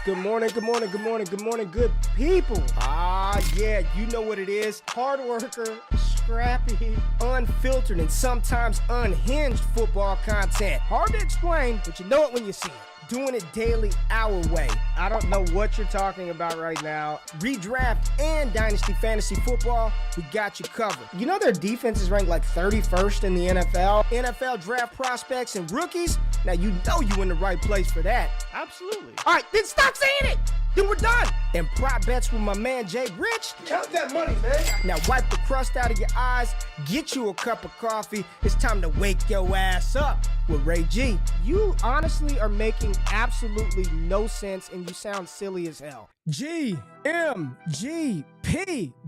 Good morning, good morning, good morning, good morning, good people. Yeah, you know what it is. Hard worker, scrappy, unfiltered, and sometimes unhinged football content. Hard to explain, but you know it when you see it. Doing it daily our way. I don't know what you're talking about right now. Redraft and Dynasty Fantasy Football, we got you covered. You know their defense is ranked like 31st in the NFL? NFL draft prospects and rookies? Now you know you in the right place for that. Absolutely. All right, then stop saying it. Then we're done. And prop bets with my man JRich. Count that money, man. Now wipe the crust out of your eyes. Get you a cup of coffee. It's time to wake your ass up with Ray G. You honestly are making absolutely no sense and you sound silly as hell. GMGP.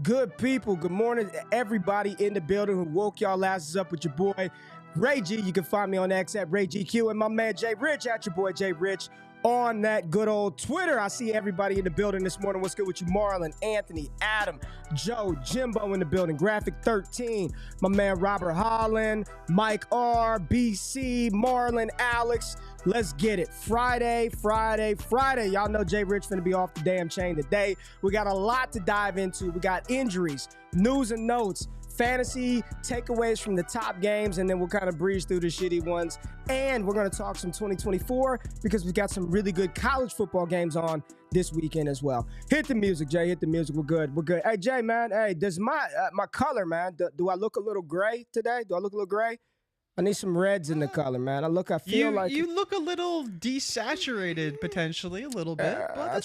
Good people. Good morning to everybody in the building who woke y'all asses up with your boy Ray G. You can find me on X at Ray GQ and my man JRich at your boy JRich on that good old Twitter. I see everybody in the building this morning. What's good with you? Marlon, Anthony, Adam, Joe, Jimbo in the building. Graphic 13, my man Robert Holland, Mike R, BC, Marlon, Alex. Let's get it. Friday. Y'all know JRich finna be off the damn chain today. We got a lot to dive into. We got injuries, news and notes, fantasy takeaways from the top games, and then we'll kind of breeze through the shitty ones. And we're going to talk some 2024 because we've got some really good college football games on this weekend as well. Hit the music, Jay. Hit the music. We're good. Hey, Jay, man. Hey, does my color, man, do I look a little gray today? Do I look a little gray? I need some reds in the color, man. I feel like you look a little desaturated, potentially a little bit. I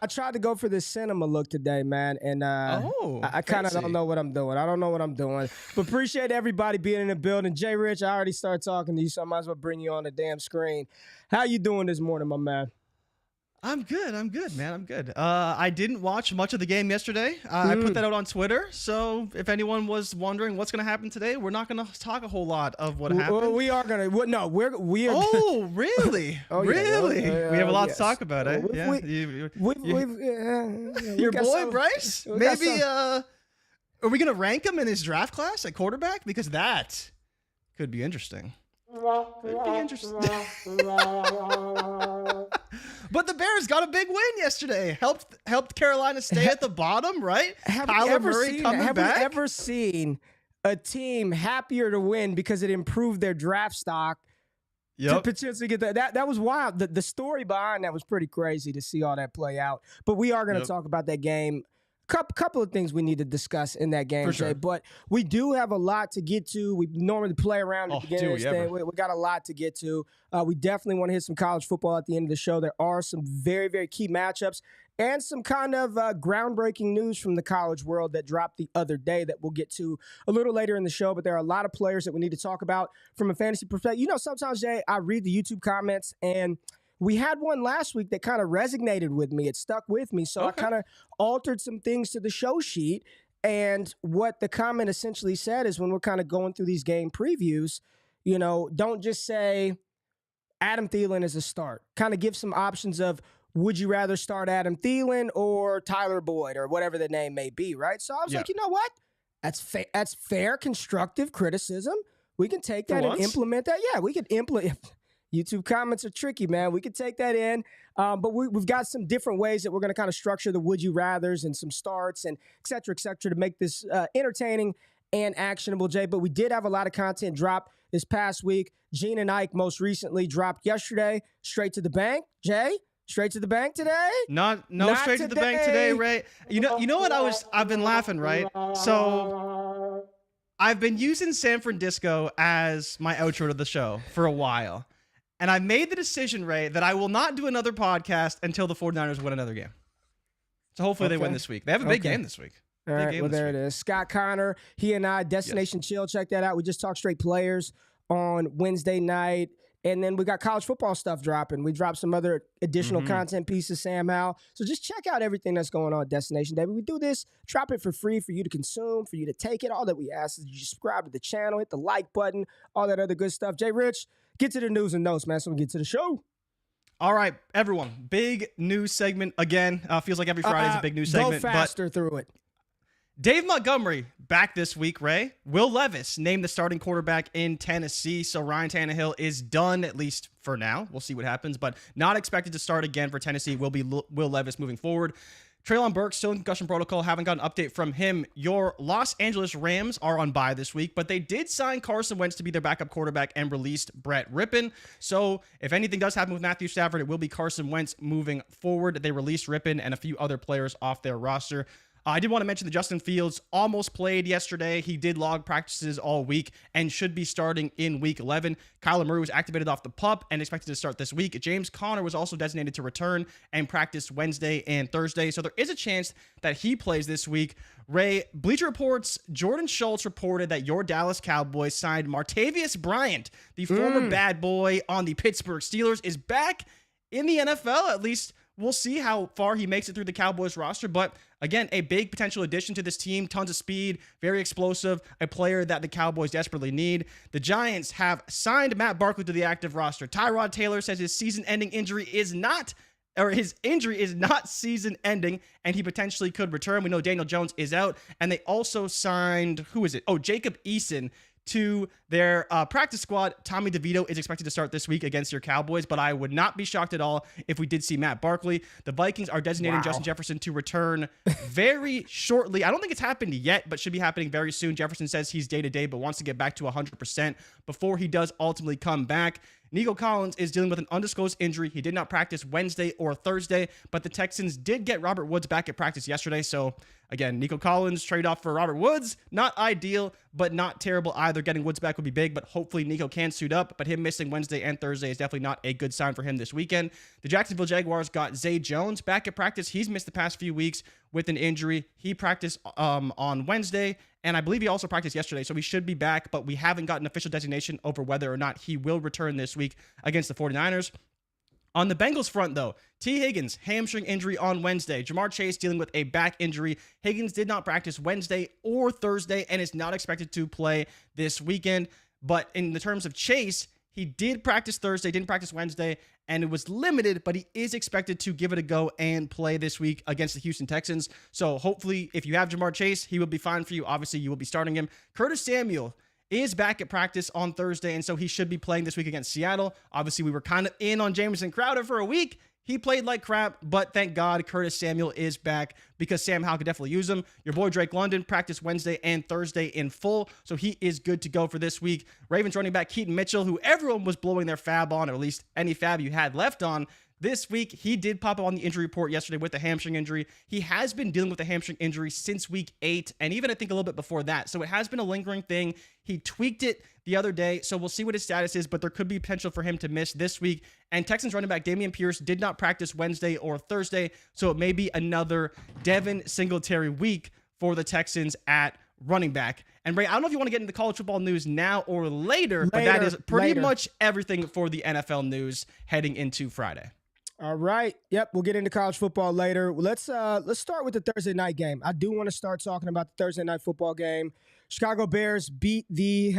tried to go for the cinema look today, man, and I kind of don't know what I'm doing. I don't know what I'm doing, but appreciate everybody being in the building. JRich, I already started talking to you, so I might as well bring you on the damn screen. How you doing this morning, my man? I'm good, man. I'm good. I didn't watch much of the game yesterday. I put that out on Twitter. So if anyone was wondering what's going to happen today, we're not going to talk a whole lot of what happened. Well, we are going to. No, we are. Oh, really? Really? We have a lot to talk about, eh? Your boy, Bryce? Maybe, are we going to rank him in his draft class at quarterback? Because that could be interesting. But the Bears got a big win yesterday. Helped Carolina stay at the bottom, right? Have we ever seen a team happier to win because it improved their draft stock to potentially get that? That was wild. The story behind that was pretty crazy to see all that play out. But we are going to talk about that game. Couple of things we need to discuss in that game today, but we do have a lot to get to. We normally play around at the beginning of this thing. We got a lot to get to. We definitely want to hit some college football at the end of the show. There are some very, very key matchups and some kind of groundbreaking news from the college world that dropped the other day that we'll get to a little later in the show. But there are a lot of players that we need to talk about from a fantasy perspective. You know, sometimes, Jay, I read the YouTube comments and we had one last week that kind of resonated with me. It stuck with me. So I kind of altered some things to the show sheet. And what the comment essentially said is when we're kind of going through these game previews, you know, don't just say Adam Thielen is a start. Kind of give some options of would you rather start Adam Thielen or Tyler Boyd or whatever the name may be, right? So I was like, you know what? That's fair, constructive criticism. We can take that and implement that. Yeah, we can implement. YouTube comments are tricky, man. We could take that in, but we've got some different ways that we're going to kind of structure the would you rathers and some starts and et cetera, to make this entertaining and actionable, Jay. But we did have a lot of content drop this past week. Gene and Ike most recently dropped yesterday. Straight to the bank, Jay. Straight to the bank today? Not straight to the bank today, Ray. You know what I've been laughing, right? So I've been using San Francisco as my outro to the show for a while. And I made the decision, Ray, that I will not do another podcast until the 49ers win another game. So hopefully they win this week. They have a big game this week. All right, well, there it is. Scott Connor, he and I, Destination Chill, check that out. We just talked straight players on Wednesday night. And then we got college football stuff dropping. We dropped some other additional content pieces, Sam Howell. So just check out everything that's going on at Destination Day. We do this, drop it for free for you to consume, for you to take it. All that we ask is you subscribe to the channel, hit the like button, all that other good stuff. JRich, get to the news and notes, man, so we can get to the show. All right, everyone, big news segment again. Feels like every Friday is a big news segment. Go faster through it. Dave Montgomery back this week, Ray. Will Levis named the starting quarterback in Tennessee, so Ryan Tannehill is done, at least for now. We'll see what happens, but not expected to start again for Tennessee. Will be Will Levis moving forward. Treylon Burks still in concussion protocol. Haven't got an update from him. Your Los Angeles Rams are on bye this week, but they did sign Carson Wentz to be their backup quarterback and released Brett Rippon. So if anything does happen with Matthew Stafford, it will be Carson Wentz moving forward. They released Rippon and a few other players off their roster. I did want to mention that Justin Fields almost played yesterday. He did log practices all week and should be starting in week 11. Kyler Murray was activated off the PUP and expected to start this week. James Conner was also designated to return and practice Wednesday and Thursday. So there is a chance that he plays this week. Ray, Bleacher Report's Jordan Schultz reported that your Dallas Cowboys signed Martavius Bryant, the former bad boy on the Pittsburgh Steelers, is back in the NFL. At least we'll see how far he makes it through the Cowboys roster. But again, a big potential addition to this team. Tons of speed, very explosive, a player that the Cowboys desperately need. The Giants have signed Matt Barkley to the active roster. Tyrod Taylor says his season-ending injury is not, or his injury is not season-ending, and he potentially could return. We know Daniel Jones is out, and they also signed, who is it? Oh, Jacob Eason to their practice squad. Tommy DeVito is expected to start this week against your Cowboys, but I would not be shocked at all if we did see Matt Barkley. The Vikings are designating Justin Jefferson to return very shortly. I don't think it's happened yet, but should be happening very soon. Jefferson says he's day-to-day, but wants to get back to 100% before he does ultimately come back. Nico Collins is dealing with an undisclosed injury. He did not practice Wednesday or Thursday, but the Texans did get Robert Woods back at practice yesterday. So again, Nico Collins trade off for Robert Woods. Not ideal, but not terrible either. Getting Woods back would be big, but hopefully Nico can suit up. But him missing Wednesday and Thursday is definitely not a good sign for him this weekend. The Jacksonville Jaguars got Zay Jones back at practice. He's missed the past few weeks with an injury. He practiced on Wednesday, and I believe he also practiced yesterday, so he should be back, but we haven't gotten official designation over whether or not he will return this week against the 49ers. On the Bengals front, though, T. Higgins, hamstring injury on Wednesday. Jamar Chase dealing with a back injury. Higgins did not practice Wednesday or Thursday and is not expected to play this weekend. But in the terms of Chase, he did practice Thursday, didn't practice Wednesday, and it was limited, but he is expected to give it a go and play this week against the Houston Texans. So hopefully, if you have Jamar Chase, he will be fine for you. Obviously, you will be starting him. Curtis Samuel is back at practice on Thursday, and so he should be playing this week against Seattle. Obviously, we were kind of in on Jamison Crowder for a week. He played like crap, but thank God Curtis Samuel is back because Sam Howell could definitely use him. Your boy Drake London practiced Wednesday and Thursday in full, so he is good to go for this week. Ravens running back Keaton Mitchell, who everyone was blowing their fab on, or at least any fab you had left on, this week, he did pop up on the injury report yesterday with a hamstring injury. He has been dealing with a hamstring injury since week 8, and even I think a little bit before that. So it has been a lingering thing. He tweaked it the other day, so we'll see what his status is, but there could be potential for him to miss this week. And Texans running back Dameon Pierce did not practice Wednesday or Thursday, so it may be another Devin Singletary week for the Texans at running back. And Ray, I don't know if you want to get into the college football news now or later, but that is pretty much everything for the NFL news heading into Friday. All right. Yep. We'll get into college football later. Let's start with the Thursday night game. I do want to start talking about the Thursday night football game. Chicago Bears beat the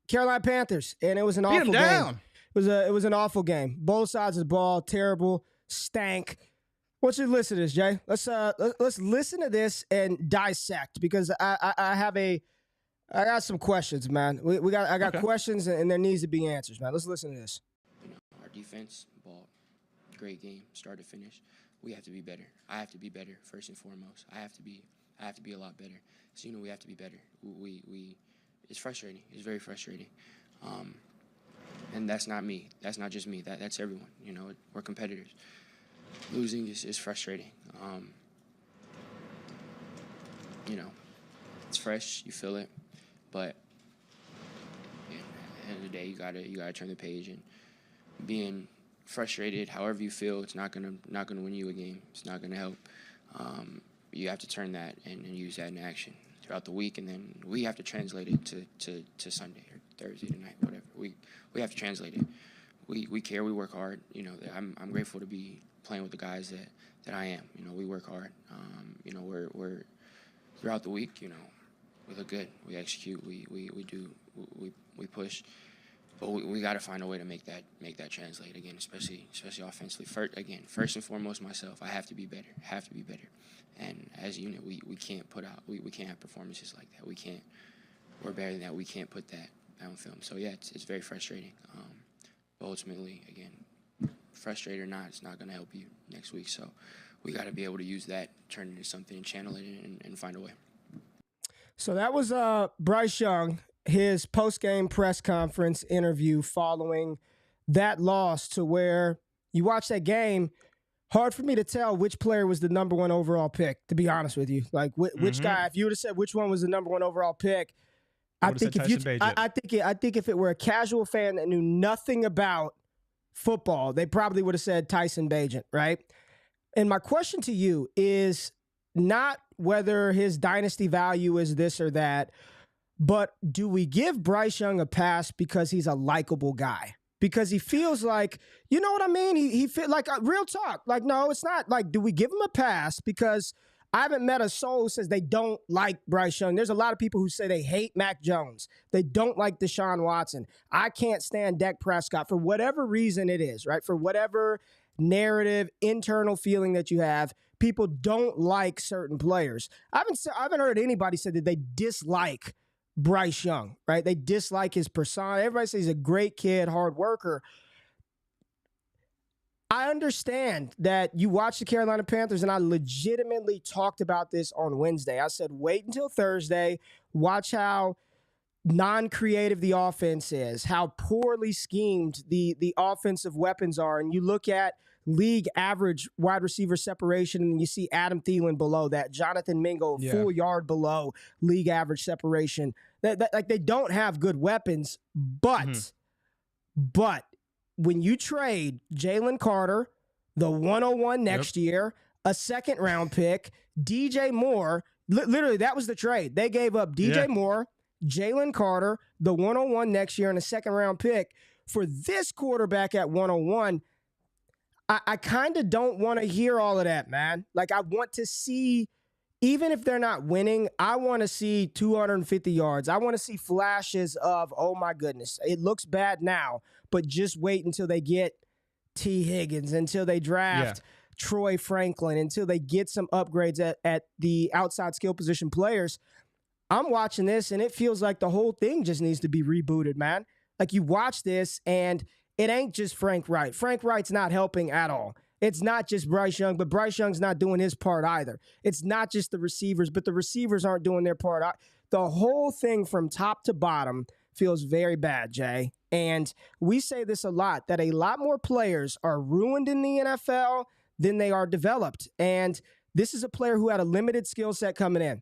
Carolina Panthers, and it was an awful game. It was an awful game. Both sides of the ball, terrible, stank. I want you to listen to this, Jay. Let's listen to this and dissect because I got some questions, man. I got questions and there needs to be answers, man. Let's listen to this. Our defense ball. Great game, start to finish. We have to be better. I have to be better first and foremost. I have to be a lot better. So we have to be better. It's frustrating. It's very frustrating. And that's not me. That's not just me. That's everyone. We're competitors. Losing is frustrating. It's fresh. You feel it, but at the end of the day, you gotta turn the page and being frustrated, however you feel, it's not gonna win you a game. It's not gonna help. You have to turn that and use that in action throughout the week, and then we have to translate it to Sunday or Thursday night, whatever. We have to translate it. We care. We work hard. I'm grateful to be playing with the guys that I am. We work hard. We're throughout the week. We look good. We execute. We push. But we got to find a way to make that translate again, especially offensively. First and foremost, myself, I have to be better. And as a unit, we can't we can't have performances like that. We're better than that. We can't put that on film. So yeah, it's very frustrating. But ultimately, again, frustrated or not, it's not going to help you next week. So we got to be able to use that, turn it into something, and channel it and find a way. So that was Bryce Young, his post-game press conference interview following that loss, to where you watch that game, hard for me to tell which player was the number 1 overall pick, to be honest with you. Like, which guy, if you would have said which one was the number 1 overall pick, I think if it were a casual fan that knew nothing about football, they probably would have said Tyson Bagent, right? And my question to you is not whether his dynasty value is this or that, but do we give Bryce Young a pass because he's a likable guy? Because he feels like, you know what I mean? He feel like, real talk. Like, no, it's not like, do we give him a pass? Because I haven't met a soul who says they don't like Bryce Young. There's a lot of people who say they hate Mac Jones. They don't like Deshaun Watson. I can't stand Dak Prescott for whatever reason it is, right? For whatever narrative, internal feeling that you have, people don't like certain players. I haven't heard anybody say that they dislike Bryce Young, right? They dislike his persona. Everybody says he's a great kid, hard worker. I understand that you watch the Carolina Panthers, and I legitimately talked about this on Wednesday. I said, wait until Thursday, watch how non-creative the offense is, how poorly schemed the offensive weapons are. And you look at league average wide receiver separation, and you see Adam Thielen below that, Jonathan Mingo full yard below league average separation. Like, they don't have good weapons, but when you trade Jalen Carter, the 101 next year, a second-round pick, DJ Moore, literally that was the trade. They gave up DJ Moore, Jalen Carter, the 101 next year, and a second-round pick for this quarterback at 101. I kind of don't want to hear all of that, man. Like, I want to see, even if they're not winning, I want to see 250 yards. I want to see flashes of, oh my goodness, it looks bad now, but just wait until they get T. Higgins, until they draft Troy Franklin, until they get some upgrades at the outside skill position players. I'm watching this, and it feels like the whole thing just needs to be rebooted, man. Like, you watch this, and it ain't just Frank Wright. Frank Wright's not helping at all. It's not just Bryce Young, but Bryce Young's not doing his part either. It's not just the receivers, but the receivers aren't doing their part. The whole thing from top to bottom feels very bad, Jay. And we say this a lot, that a lot more players are ruined in the NFL than they are developed. And this is a player who had a limited skill set coming in.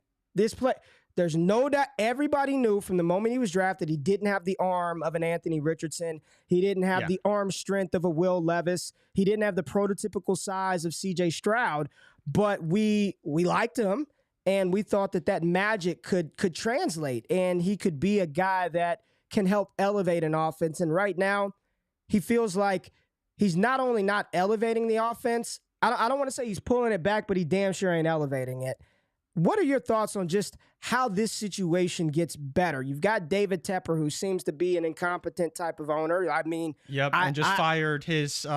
There's no doubt, everybody knew from the moment he was drafted, he didn't have the arm of an Anthony Richardson. He didn't have the arm strength of a Will Levis. He didn't have the prototypical size of C.J. Stroud. But we liked him, and we thought that magic could translate, and he could be a guy that can help elevate an offense. And right now, he feels like he's not only not elevating the offense, I don't want to say he's pulling it back, but he damn sure ain't elevating it. What are your thoughts on just how this situation gets better? You've got David Tepper, who seems to be an incompetent type of owner. I mean, and just fired his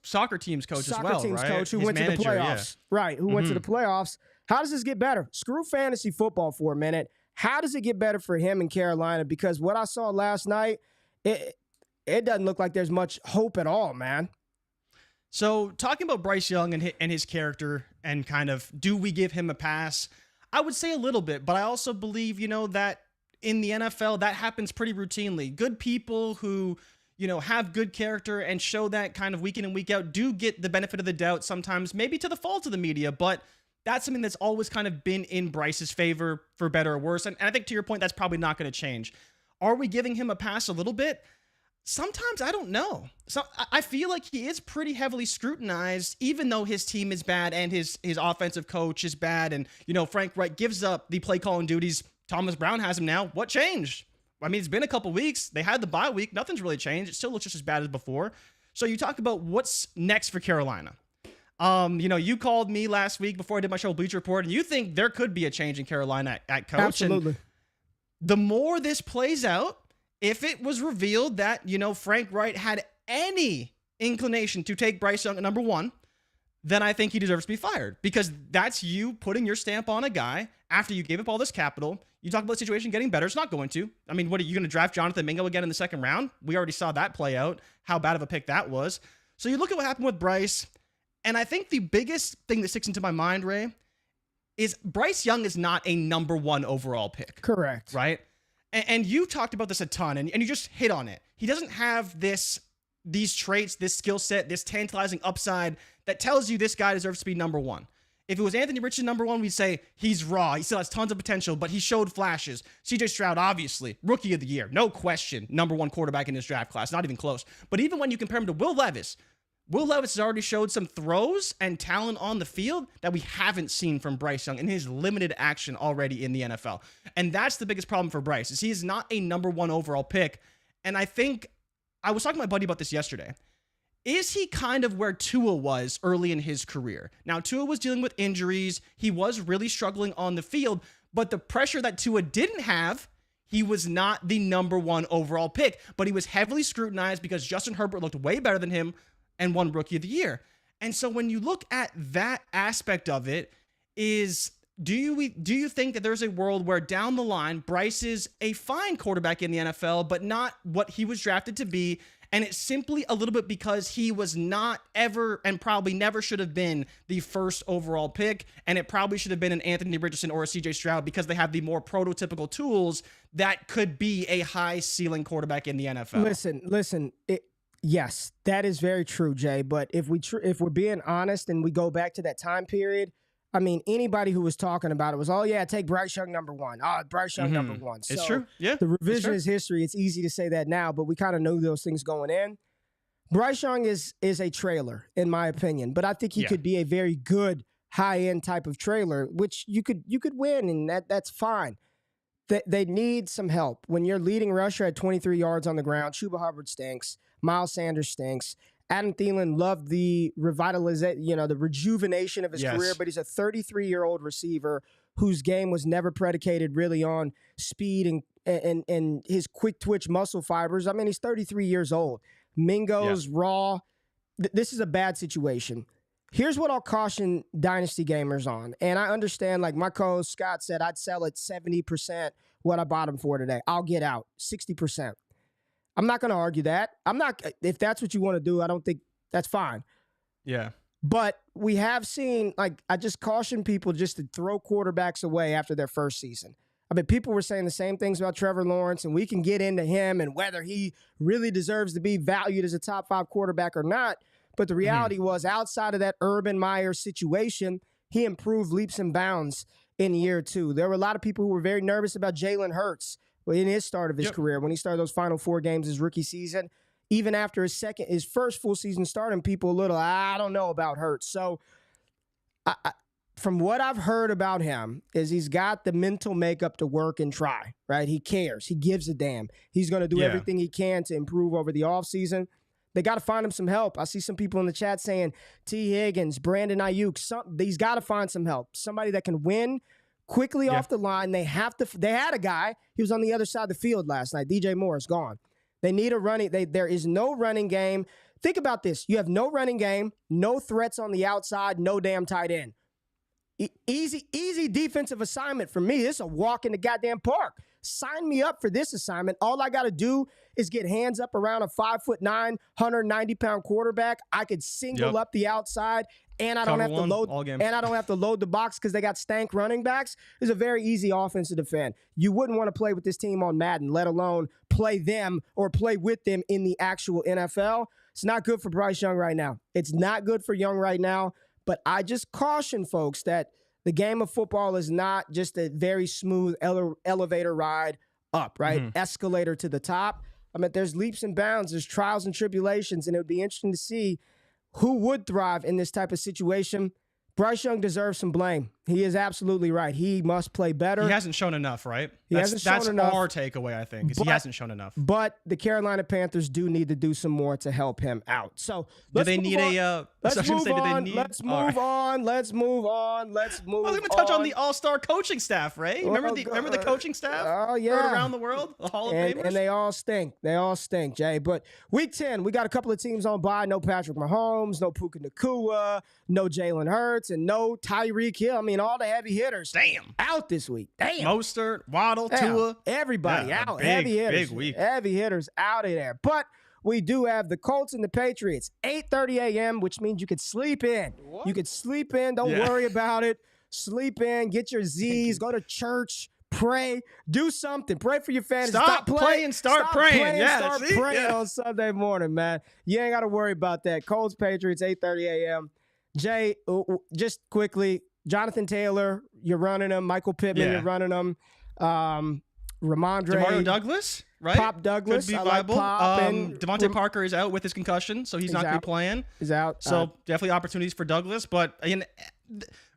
soccer team's coach as well, right? Soccer team's coach who went to the playoffs, right? Who went to the playoffs. How does this get better? Screw fantasy football for a minute. How does it get better for him in Carolina? Because what I saw last night, it doesn't look like there's much hope at all, man. So talking about Bryce Young and his character and kind of, do we give him a pass? I would say a little bit, but I also believe, that in the NFL, that happens pretty routinely. Good people who, have good character and show that kind of week in and week out do get the benefit of the doubt sometimes, maybe to the fault of the media, but that's something that's always kind of been in Bryce's favor, for better or worse. And I think, to your point, that's probably not going to change. Are we giving him a pass a little bit? Sometimes I don't know. So I feel like he is pretty heavily scrutinized, even though his team is bad and his offensive coach is bad. And, Frank Wright gives up the play calling duties. Thomas Brown has him now. What changed? I mean, it's been a couple weeks. They had the bye week. Nothing's really changed. It still looks just as bad as before. So you talk about what's next for Carolina. You called me last week before I did my show Bleacher Report, and you think there could be a change in Carolina at coach. Absolutely. And the more this plays out, if it was revealed that, Frank Wright had any inclination to take Bryce Young at number 1, then I think he deserves to be fired, because that's you putting your stamp on a guy after you gave up all this capital. You talk about the situation getting better. It's not going to. I mean, what are you going to draft Jonathan Mingo again in the second round? We already saw that play out, how bad of a pick that was. So you look at what happened with Bryce, and I think the biggest thing that sticks into my mind, Ray, is Bryce Young is not a number 1 overall pick. Correct. Right? And you talked about this a ton, and you just hit on it. He doesn't have these traits, this skill set, this tantalizing upside that tells you this guy deserves to be number 1. If it was Anthony Richardson number 1, we'd say he's raw. He still has tons of potential, but he showed flashes. CJ Stroud, obviously, rookie of the year, no question, number 1 quarterback in his draft class, not even close. But even when you compare him to Will Levis has already showed some throws and talent on the field that we haven't seen from Bryce Young in his limited action already in the NFL. And that's the biggest problem for Bryce, is he is not a number 1 overall pick. And I think, I was talking to my buddy about this yesterday. Is he kind of where Tua was early in his career? Now, Tua was dealing with injuries. He was really struggling on the field, but the pressure that Tua didn't have, he was not the number 1 overall pick, but he was heavily scrutinized because Justin Herbert looked way better than him and won Rookie of the Year. And so when you look at that aspect of it, do you think that there's a world where down the line, Bryce is a fine quarterback in the NFL, but not what he was drafted to be? And it's simply a little bit because he was not ever, and probably never should have been, the first overall pick. And it probably should have been an Anthony Richardson or a CJ Stroud, because they have the more prototypical tools that could be a high ceiling quarterback in the NFL. Listen. Yes, that is very true, Jay. But if we're being honest and we go back to that time period, I mean, anybody who was talking about it was, oh, yeah, take Bryce Young number 1. Oh, Bryce Young number 1. It's true. Yeah. The revisionist history, it's easy to say that now, but we kind of knew those things going in. Bryce Young is a trailer, in my opinion, but I think he could be a very good high-end type of trailer, which you could win, and that's fine. They need some help. When you're leading rusher at 23 yards on the ground, Chuba Hubbard stinks. Miles Sanders stinks. Adam Thielen loved the the rejuvenation of his career, but he's a 33-year-old receiver whose game was never predicated really on speed and his quick twitch muscle fibers. I mean, he's 33 years old. Mingo's raw. This is a bad situation. Here's what I'll caution Dynasty gamers on. And I understand, like my co-host Scott said, I'd sell at 70% what I bought him for today. I'll get out 60%. I'm not going to argue that. If that's what you want to do, I don't think that's fine. Yeah. But we have seen, I just caution people just to throw quarterbacks away after their first season. I mean, people were saying the same things about Trevor Lawrence, and we can get into him and whether he really deserves to be valued as a top 5 quarterback or not. But the reality was, outside of that Urban Meyer situation, he improved leaps and bounds in year 2. There were a lot of people who were very nervous about Jalen Hurts in his start of his career, when he started those final 4 games his rookie season. Even after his first full season starting, people I don't know about Hurts. So from what I've heard about him is he's got the mental makeup to work and try, right? He cares. He gives a damn. He's going to do everything he can to improve over the offseason. They got to find him some help. I see some people in the chat saying T. Higgins, Brandon Ayuk. He's got to find some help. Somebody that can win quickly off the line. They had a guy. He was on the other side of the field last night. DJ Moore is gone. They need a running. There is no running game. Think about this. You have no running game, no threats on the outside, no damn tight end. Easy defensive assignment for me. It's a walk in the goddamn park. Sign me up for this assignment. All I got to do is get hands up around a 5'9", 190-pound quarterback. I could single up the outside, and I don't have to load. And I don't have to load the box because they got stank running backs. It's a very easy offense to defend. You wouldn't want to play with this team on Madden, let alone play them or play with them in the actual NFL. It's not good for Bryce Young right now. It's not good for Young right now. But I just caution folks that the game of football is not just a very smooth elevator ride up, right? Escalator to the top. I mean, there's leaps and bounds, there's trials and tribulations, and it would be interesting to see who would thrive in this type of situation. Bryce Young deserves some blame. He is absolutely right. He must play better. He hasn't shown enough, right? That's our takeaway, I think, is he hasn't shown enough. But the Carolina Panthers do need to do some more to help him out. So let's move on. Let's move on. I was going to touch on the all-star coaching staff, right? Remember the coaching staff? Oh, yeah. Around the world, the Hall of Famers? And they all stink. They all stink, Jay. But week 10, we got a couple of teams on bye. No Patrick Mahomes, no Puka Nacua, no Jalen Hurts, and no Tyreek Hill. I mean, all the heavy hitters out this week. Damn. Mostert, Waddle, Tua. Everybody out. Heavy hitters. Big week. Heavy hitters out of there. But we do have the Colts and the Patriots. 8:30 a.m., which means you could sleep in. What? You could sleep in. Don't worry about it. Sleep in. Get your Z's. Go to church. Pray. Do something. Pray for your fans. Stop playing. Start praying. Start praying on Sunday morning, man. You ain't got to worry about that. Colts, Patriots, 8:30 a.m. Jay, just quickly, Jonathan Taylor, you're running him. Michael Pittman, you're running him. Ramondre. Demario Douglas, right? Pop Douglas. Could be viable. Devontae Parker is out with his concussion, so he's not going to be playing. He's out. So definitely opportunities for Douglas. But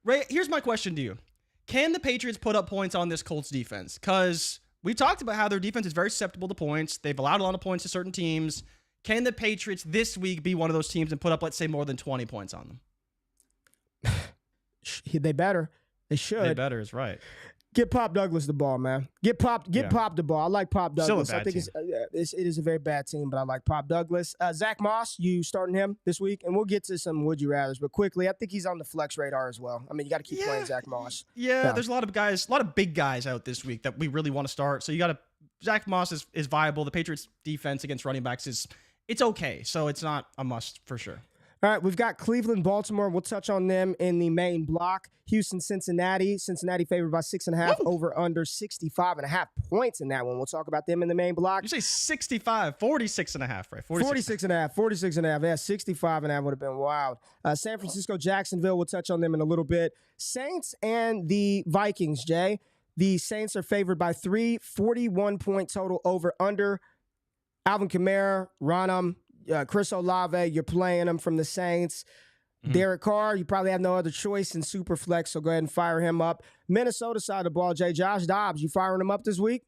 Ray, here's my question to you. Can the Patriots put up points on this Colts defense? Because we talked about how their defense is very susceptible to points. They've allowed a lot of points to certain teams. Can the Patriots this week be one of those teams and put up, let's say, more than 20 points on them? They better. They should. They better is right. Get Pop Douglas the ball, man. Get Pop the ball. I like Pop Douglas. Still a bad team. It is a very bad team, but I like Pop Douglas. Zach Moss, you starting him this week, and we'll get to some would you rathers, but quickly, I think he's on the flex radar as well. I mean, you got to keep playing Zach Moss. Yeah, there's a lot of big guys out this week that we really want to start. So you got to Zach Moss is viable. The Patriots defense against running backs it's okay. So it's not a must for sure. All right, we've got Cleveland, Baltimore. We'll touch on them in the main block. Houston, Cincinnati. Cincinnati favored by 6.5, over under 65.5 points in that one. We'll talk about them in the main block. You say 65, 46.5, right? 46.5. Yeah, 65.5 would have been wild. San Francisco, Jacksonville. We'll touch on them in a little bit. Saints and the Vikings, Jay. The Saints are favored by 3, 41-point total over under. Alvin Kamara, Ronham, Chris Olave, you're playing him from the Saints. Mm-hmm. Derek Carr, you probably have no other choice in Superflex, so go ahead and fire him up. Minnesota side of the ball, Jay. Josh Dobbs, you firing him up this week?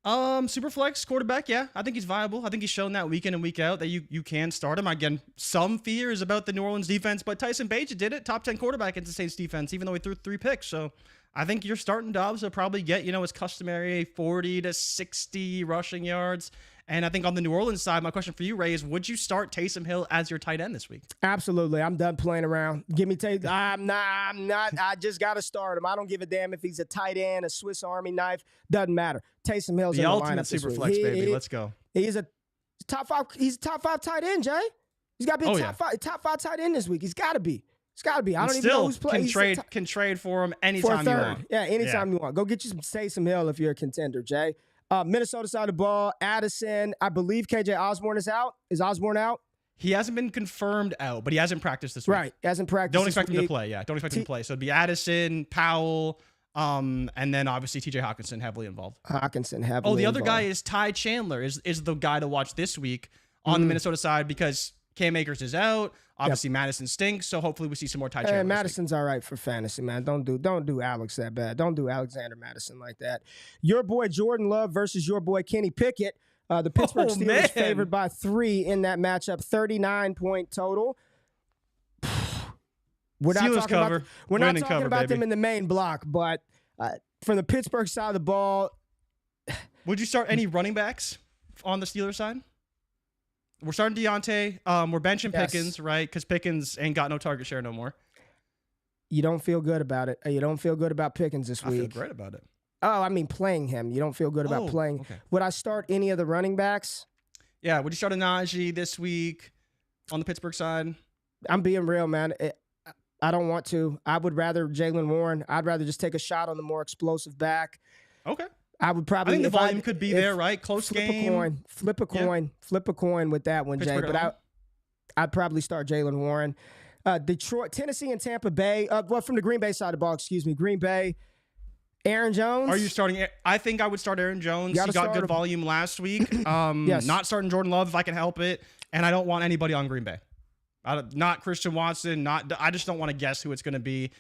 Superflex quarterback, yeah. I think he's viable. I think he's shown that week in and week out that you can start him. Again, some fears about the New Orleans defense, but Tyson Bagent did it. Top 10 quarterback into the Saints defense, even though he threw 3 picks. So I think you're starting Dobbs will probably get, his customary 40 to 60 rushing yards. And I think on the New Orleans side, my question for you, Ray, is would you start Taysom Hill as your tight end this week? Absolutely. I'm done playing around. Give me Taysom. I'm not. I just got to start him. I don't give a damn if he's a tight end, a Swiss Army knife. Doesn't matter. Taysom Hill's the in the ultimate lineup super flex, baby. Let's go. He's a top 5. He's a top 5 tight end, Jay. He's got to be top five tight end this week. He's got to be. It's got to be. I don't even know who's playing. Can trade for him anytime you want. Yeah, anytime you want. Go get you some Taysom Hill if you're a contender, Jay. Minnesota side of the ball, Addison. I believe KJ Osborne is out. Is Osborne out? He hasn't been confirmed out, but he hasn't practiced this week. Right, hasn't practiced. Don't expect him to play. Yeah, don't expect him to play. So it'd be Addison, Powell, and then obviously TJ Hawkinson heavily involved. The other guy is Ty Chandler. Is the guy to watch this week on the Minnesota side because Cam Akers is out. Obviously, Madison stinks, so hopefully we see some more Ty Chandler. Madison's all right for fantasy, man. Don't do Alex that bad. Don't do Alexander Madison like that. Your boy Jordan Love versus your boy Kenny Pickett. The Pittsburgh Steelers favored by 3 in that matchup. 39-point total. We're not talking about them in the main block, but from the Pittsburgh side of the ball. Would you start any running backs on the Steelers side? We're starting Deontay. We're benching Pickens, right? Because Pickens ain't got no target share no more. You don't feel good about it. You don't feel good about Pickens this week. I feel great about it. Oh, I mean playing him. You don't feel good about playing. Okay. Would I start any of the running backs? Yeah. Would you start a Najee this week on the Pittsburgh side? I'm being real, man. I don't want to. I would rather Jaylen Warren. I'd rather just take a shot on the more explosive back. Okay. I would probably. I think the volume could be there, right? Close game. Flip a coin with that one, Pittsburgh Jay. But I'd probably start Jaylen Warren. Detroit, Tennessee, and Tampa Bay. From the Green Bay side of the ball, excuse me. Green Bay, Aaron Jones. Are you starting? I think I would start Aaron Jones. He got good volume last week. Yes. Not starting Jordan Love if I can help it, and I don't want anybody on Green Bay. Not Christian Watson. I just don't want to guess who it's going to be.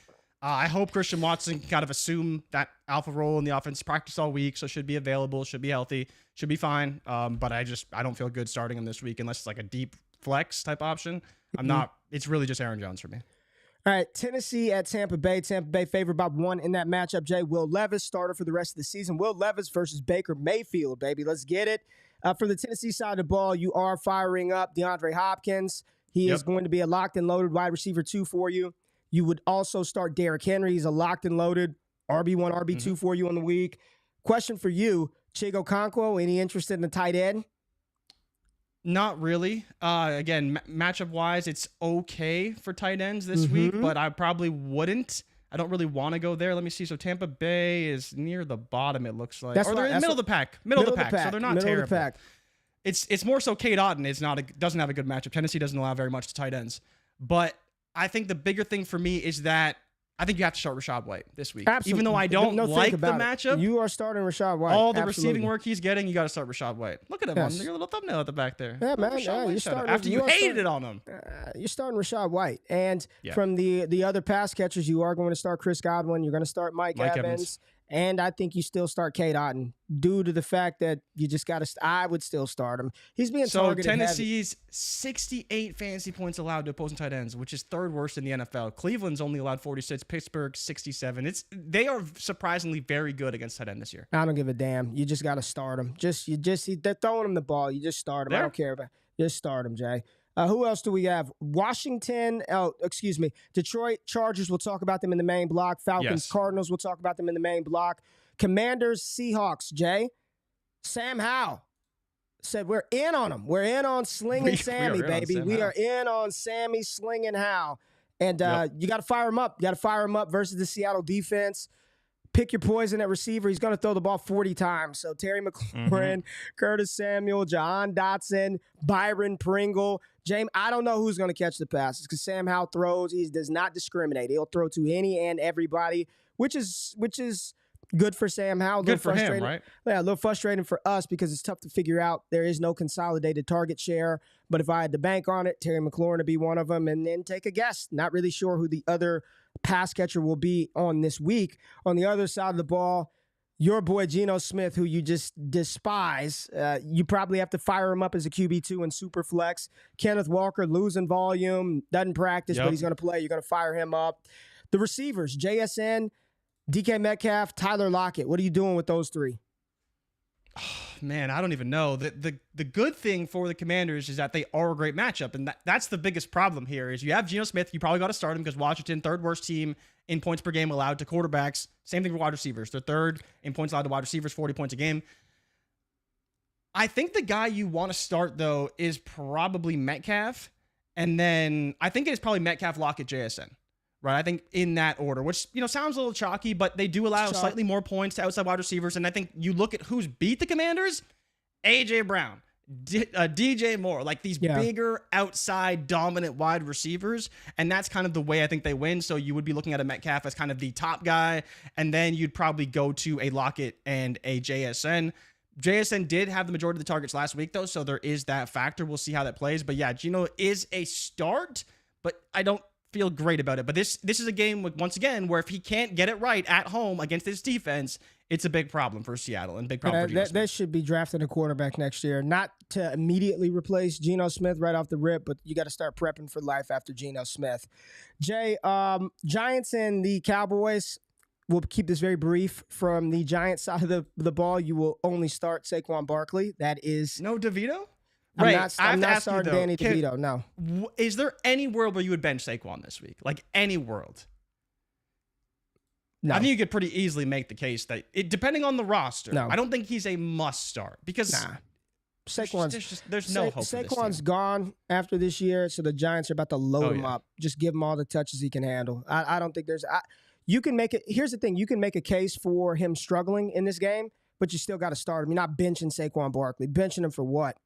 I hope Christian Watson can kind of assume that alpha role in the offense, practice all week, so should be available, should be healthy, should be fine. But I don't feel good starting him this week unless it's like a deep flex type option. It's really just Aaron Jones for me. All right, Tennessee at Tampa Bay. Tampa Bay favored by 1 in that matchup. Jay, Will Levis, starter for the rest of the season. Will Levis versus Baker Mayfield, baby. Let's get it. For the Tennessee side of the ball, you are firing up DeAndre Hopkins. He is going to be a locked and loaded wide receiver 2 for you. You would also start Derrick Henry. He's a locked and loaded RB1, RB2 for you on the week. Question for you, Chigo Okonkwo, any interest in the tight end? Not really. Again, matchup-wise, it's okay for tight ends this week, but I probably wouldn't. I don't really want to go there. Let me see. So Tampa Bay is near the bottom, it looks like. Or they're in the middle of the pack. Middle of the pack. So they're not terrible. It's more so Cade Otton doesn't have a good matchup. Tennessee doesn't allow very much to tight ends. But I think the bigger thing for me is that I think you have to start Rachaad White this week. Absolutely. Even though I don't like the matchup. You are starting Rachaad White. All the receiving work he's getting, you got to start Rachaad White. Look at him on your little thumbnail at the back there. Yeah, man. You're starting, after you hated it on him. You're starting Rachaad White. And from the other pass catchers, you are going to start Chris Godwin. You're going to start Mike Evans. And I think you still start Cade Otton due to the fact that you just got to – I would still start him. He's being targeted Tennessee's 68 fantasy points allowed to opposing tight ends, which is third worst in the NFL. Cleveland's only allowed 46. Pittsburgh, 67. They are surprisingly very good against tight end this year. I don't give a damn. You just got to start him. They're throwing him the ball. You just start him. I don't care about – just start him, Jay. Who else do we have? Detroit Chargers, we'll talk about them in the main block. Falcons, Cardinals, we'll talk about them in the main block. Commanders, Seahawks, Jay. Sam Howell said we're in on them. We're in on slinging Sammy, baby. We are in on Sammy slinging Howell. And you got to fire him up. You got to fire him up versus the Seattle defense. Pick your poison at receiver. He's going to throw the ball 40 times. So Terry McLaurin, Curtis Samuel, Jahan Dotson, Byron Pringle. James, I don't know who's going to catch the passes because Sam Howell throws. He does not discriminate. He'll throw to any and everybody, which is good for Sam Howell. Good for him, right? Yeah, a little frustrating for us because it's tough to figure out. There is no consolidated target share. But if I had to bank on it, Terry McLaurin would be one of them. And then take a guess. Not really sure who the other pass catcher will be on this week. On the other side of the ball, your boy Geno Smith, who you just despise, you probably have to fire him up as a QB2 in Superflex. Kenneth Walker losing volume, doesn't practice, but he's going to play. You're going to fire him up. The receivers, JSN, DK Metcalf, Tyler Lockett. What are you doing with those three? Man, I don't even know. The good thing for the Commanders is that they are a great matchup, and that's the biggest problem here is you have Geno Smith. You probably got to start him because Washington, third worst team in points per game allowed to quarterbacks. Same thing for wide receivers. They're third in points allowed to wide receivers, 40 points a game. I think the guy you want to start, though, is probably Metcalf, and then I think it's probably Metcalf, Lockett, JSN. Right, I think in that order, which sounds a little chalky, but they do allow slightly more points to outside wide receivers. And I think you look at who's beat the Commanders: AJ Brown, DJ Moore, like these bigger outside dominant wide receivers, and that's kind of the way I think they win. So you would be looking at a Metcalf as kind of the top guy, and then you'd probably go to a Lockett and a JSN. JSN did have the majority of the targets last week, though, so there is that factor. We'll see how that plays. But yeah, Geno is a start, but I don't feel great about it. But this is a game, once again, where if he can't get it right at home against this defense, it's a big problem for Seattle and big problem for Geno Smith. They should be drafting a quarterback next year, not to immediately replace Geno Smith right off the rip, but you got to start prepping for life after Geno Smith. Jay, Giants and the Cowboys, we'll keep this very brief. From the Giants side of the ball, you will only start Saquon Barkley. That is... No DeVito? I'm not starting Danny DeVito, no. Is there any world where you would bench Saquon this week? Like, any world? No. I think you could pretty easily make the case that, depending on the roster, I don't think he's a must-start. Because there's no hope for this Saquon's team. Gone after this year, so the Giants are about to load him up. Just give him all the touches he can handle. I don't think there's... you can make it... Here's the thing. You can make a case for him struggling in this game, but you still got to start him. You're not benching Saquon Barkley. Benching him for what?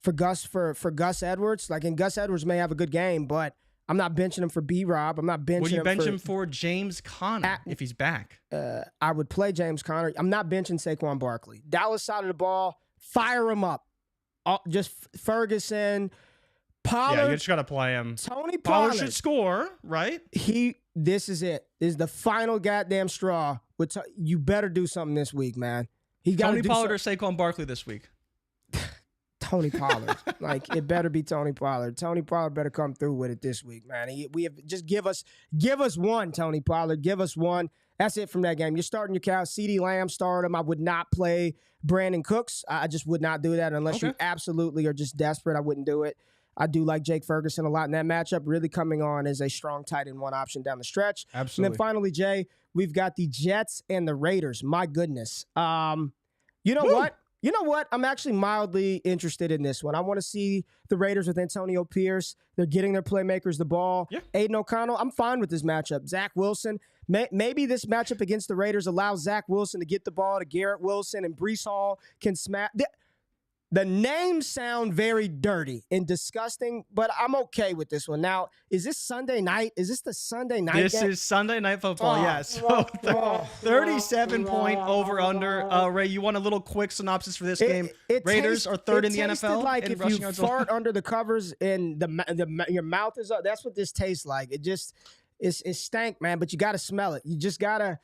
For Gus Edwards, and Gus Edwards may have a good game, but I'm not benching him for B-Rob. I'm not benching him. Would you bench him for James Conner if he's back? I would play James Conner. I'm not benching Saquon Barkley. Dallas side of the ball, fire him up. Just Ferguson, Pollard. Yeah, you just got to play him. Tony Pollard should score, right? This is it. is the final goddamn straw. You better do something this week, man. He got Tony Pollard or Saquon Barkley this week. Tony Pollard. Like, it better be Tony Pollard. Tony Pollard better come through with it this week, man. Just give us one, Tony Pollard. Give us one. That's it from that game. You're starting your cow. CeeDee Lamb, start him. I would not play Brandon Cooks. I just would not do that unless you absolutely are just desperate. I wouldn't do it. I do like Jake Ferguson a lot in that matchup. Really coming on as a strong tight end one option down the stretch. Absolutely. And then finally, Jay, we've got the Jets and the Raiders. My goodness. You know what? You know what? I'm actually mildly interested in this one. I want to see the Raiders with Antonio Pierce. They're getting their playmakers the ball. Yeah. Aiden O'Connell, I'm fine with this matchup. Zach Wilson, maybe this matchup against the Raiders allows Zach Wilson to get the ball to Garrett Wilson, and Breece Hall can smash. The names sound very dirty and disgusting, but I'm okay with this one. Now, is this Sunday night? Is this the Sunday night game? This is Sunday Night Football, yes. So 37-point over-under. Ray, you want a little quick synopsis for this game? Raiders are third in the NFL. Like if you fart under the covers and your mouth is up, that's what this tastes like. It just, it stank, man, but you got to smell it. You just got to...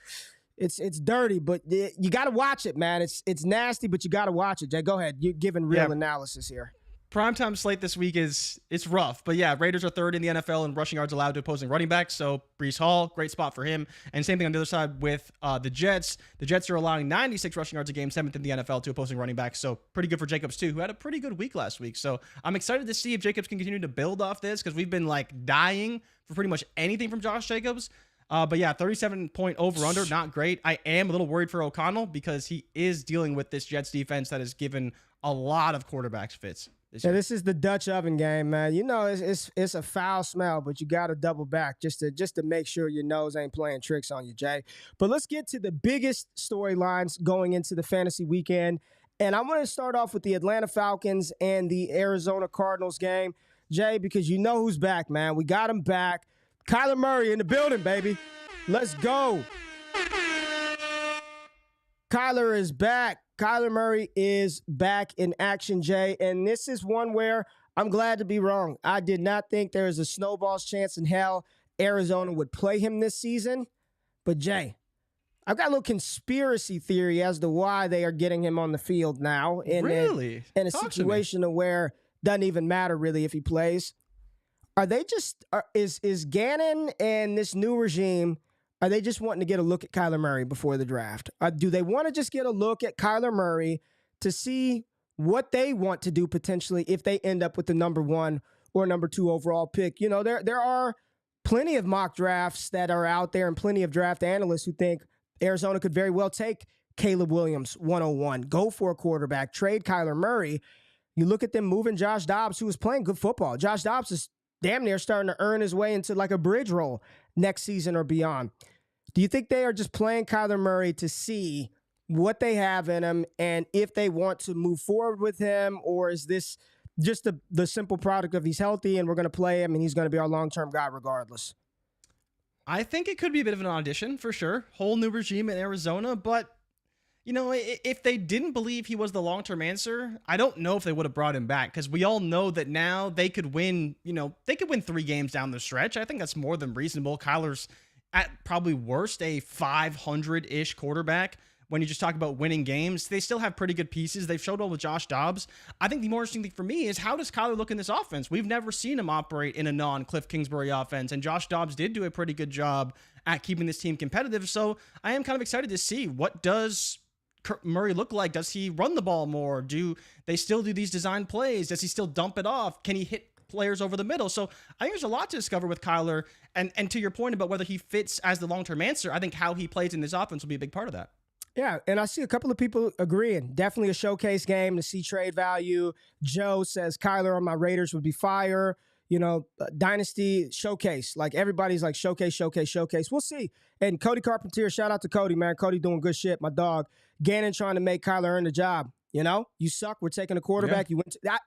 It's dirty, but you got to watch it, man. It's nasty, but you got to watch it. Jay, go ahead. You're giving real analysis here. Primetime slate this week it's rough, but yeah, Raiders are third in the NFL in rushing yards allowed to opposing running backs. So Breece Hall, great spot for him. And same thing on the other side with the Jets. The Jets are allowing 96 rushing yards a game, 7th in the NFL to opposing running backs. So pretty good for Jacobs too, who had a pretty good week last week. So I'm excited to see if Jacobs can continue to build off this, because we've been like dying for pretty much anything from Josh Jacobs. But yeah, 37-point over-under, not great. I am a little worried for O'Connell because he is dealing with this Jets defense that has given a lot of quarterbacks fits. This is the Dutch oven game, man. You know, it's a foul smell, but you got to double back just to make sure your nose ain't playing tricks on you, Jay. But let's get to the biggest storylines going into the fantasy weekend. And I'm going to start off with the Atlanta Falcons and the Arizona Cardinals game, Jay, because you know who's back, man. We got him back. Kyler Murray in the building, baby. Let's go. Kyler is back. Kyler Murray is back in action, Jay. And this is one where I'm glad to be wrong. I did not think there was a snowball's chance in hell Arizona would play him this season. But, Jay, I've got a little conspiracy theory as to why they are getting him on the field now. In a situation where it doesn't even matter, really, if he plays. Are they just is Gannon and this new regime, are they just wanting to get a look at Kyler Murray before the draft? Do they want to just get a look at Kyler Murray to see what they want to do potentially if they end up with the number 1 or number 2 overall pick? You know, there are plenty of mock drafts that are out there and plenty of draft analysts who think Arizona could very well take Caleb Williams 101, go for a quarterback, trade Kyler Murray. You look at them moving Josh Dobbs, who was playing good football. Josh Dobbs is damn near starting to earn his way into like a bridge role next season or beyond. Do you think they are just playing Kyler Murray to see what they have in him and if they want to move forward with him, or is this just the simple product of he's healthy and we're going to play him and he's going to be our long-term guy regardless? I think it could be a bit of an audition for sure. Whole new regime in Arizona, but you know, if they didn't believe he was the long-term answer, I don't know if they would have brought him back, because we all know that now they could win, they could win 3 games down the stretch. I think that's more than reasonable. Kyler's at probably worst a 500-ish quarterback. When you just talk about winning games, they still have pretty good pieces. They've showed well with Josh Dobbs. I think the more interesting thing for me is, how does Kyler look in this offense? We've never seen him operate in a non-Cliff Kingsbury offense, and Josh Dobbs did do a pretty good job at keeping this team competitive. So I am kind of excited to see, what does Murray look like? Does he run the ball more? Do they still do these design plays? Does he still dump it off? Can he hit players over the middle? So I think there's a lot to discover with Kyler. And to your point about whether he fits as the long-term answer, I think how he plays in this offense will be a big part of that. Yeah, and I see a couple of people agreeing. Definitely a showcase game to see trade value. Joe says Kyler on my Raiders would be fire. Dynasty showcase. Like, everybody's like showcase. We'll see. And Cody Carpentier, shout out to Cody, man. Cody doing good shit. My dog. Gannon trying to make Kyler earn the job. You suck. We're taking a quarterback. Yeah. You went to that.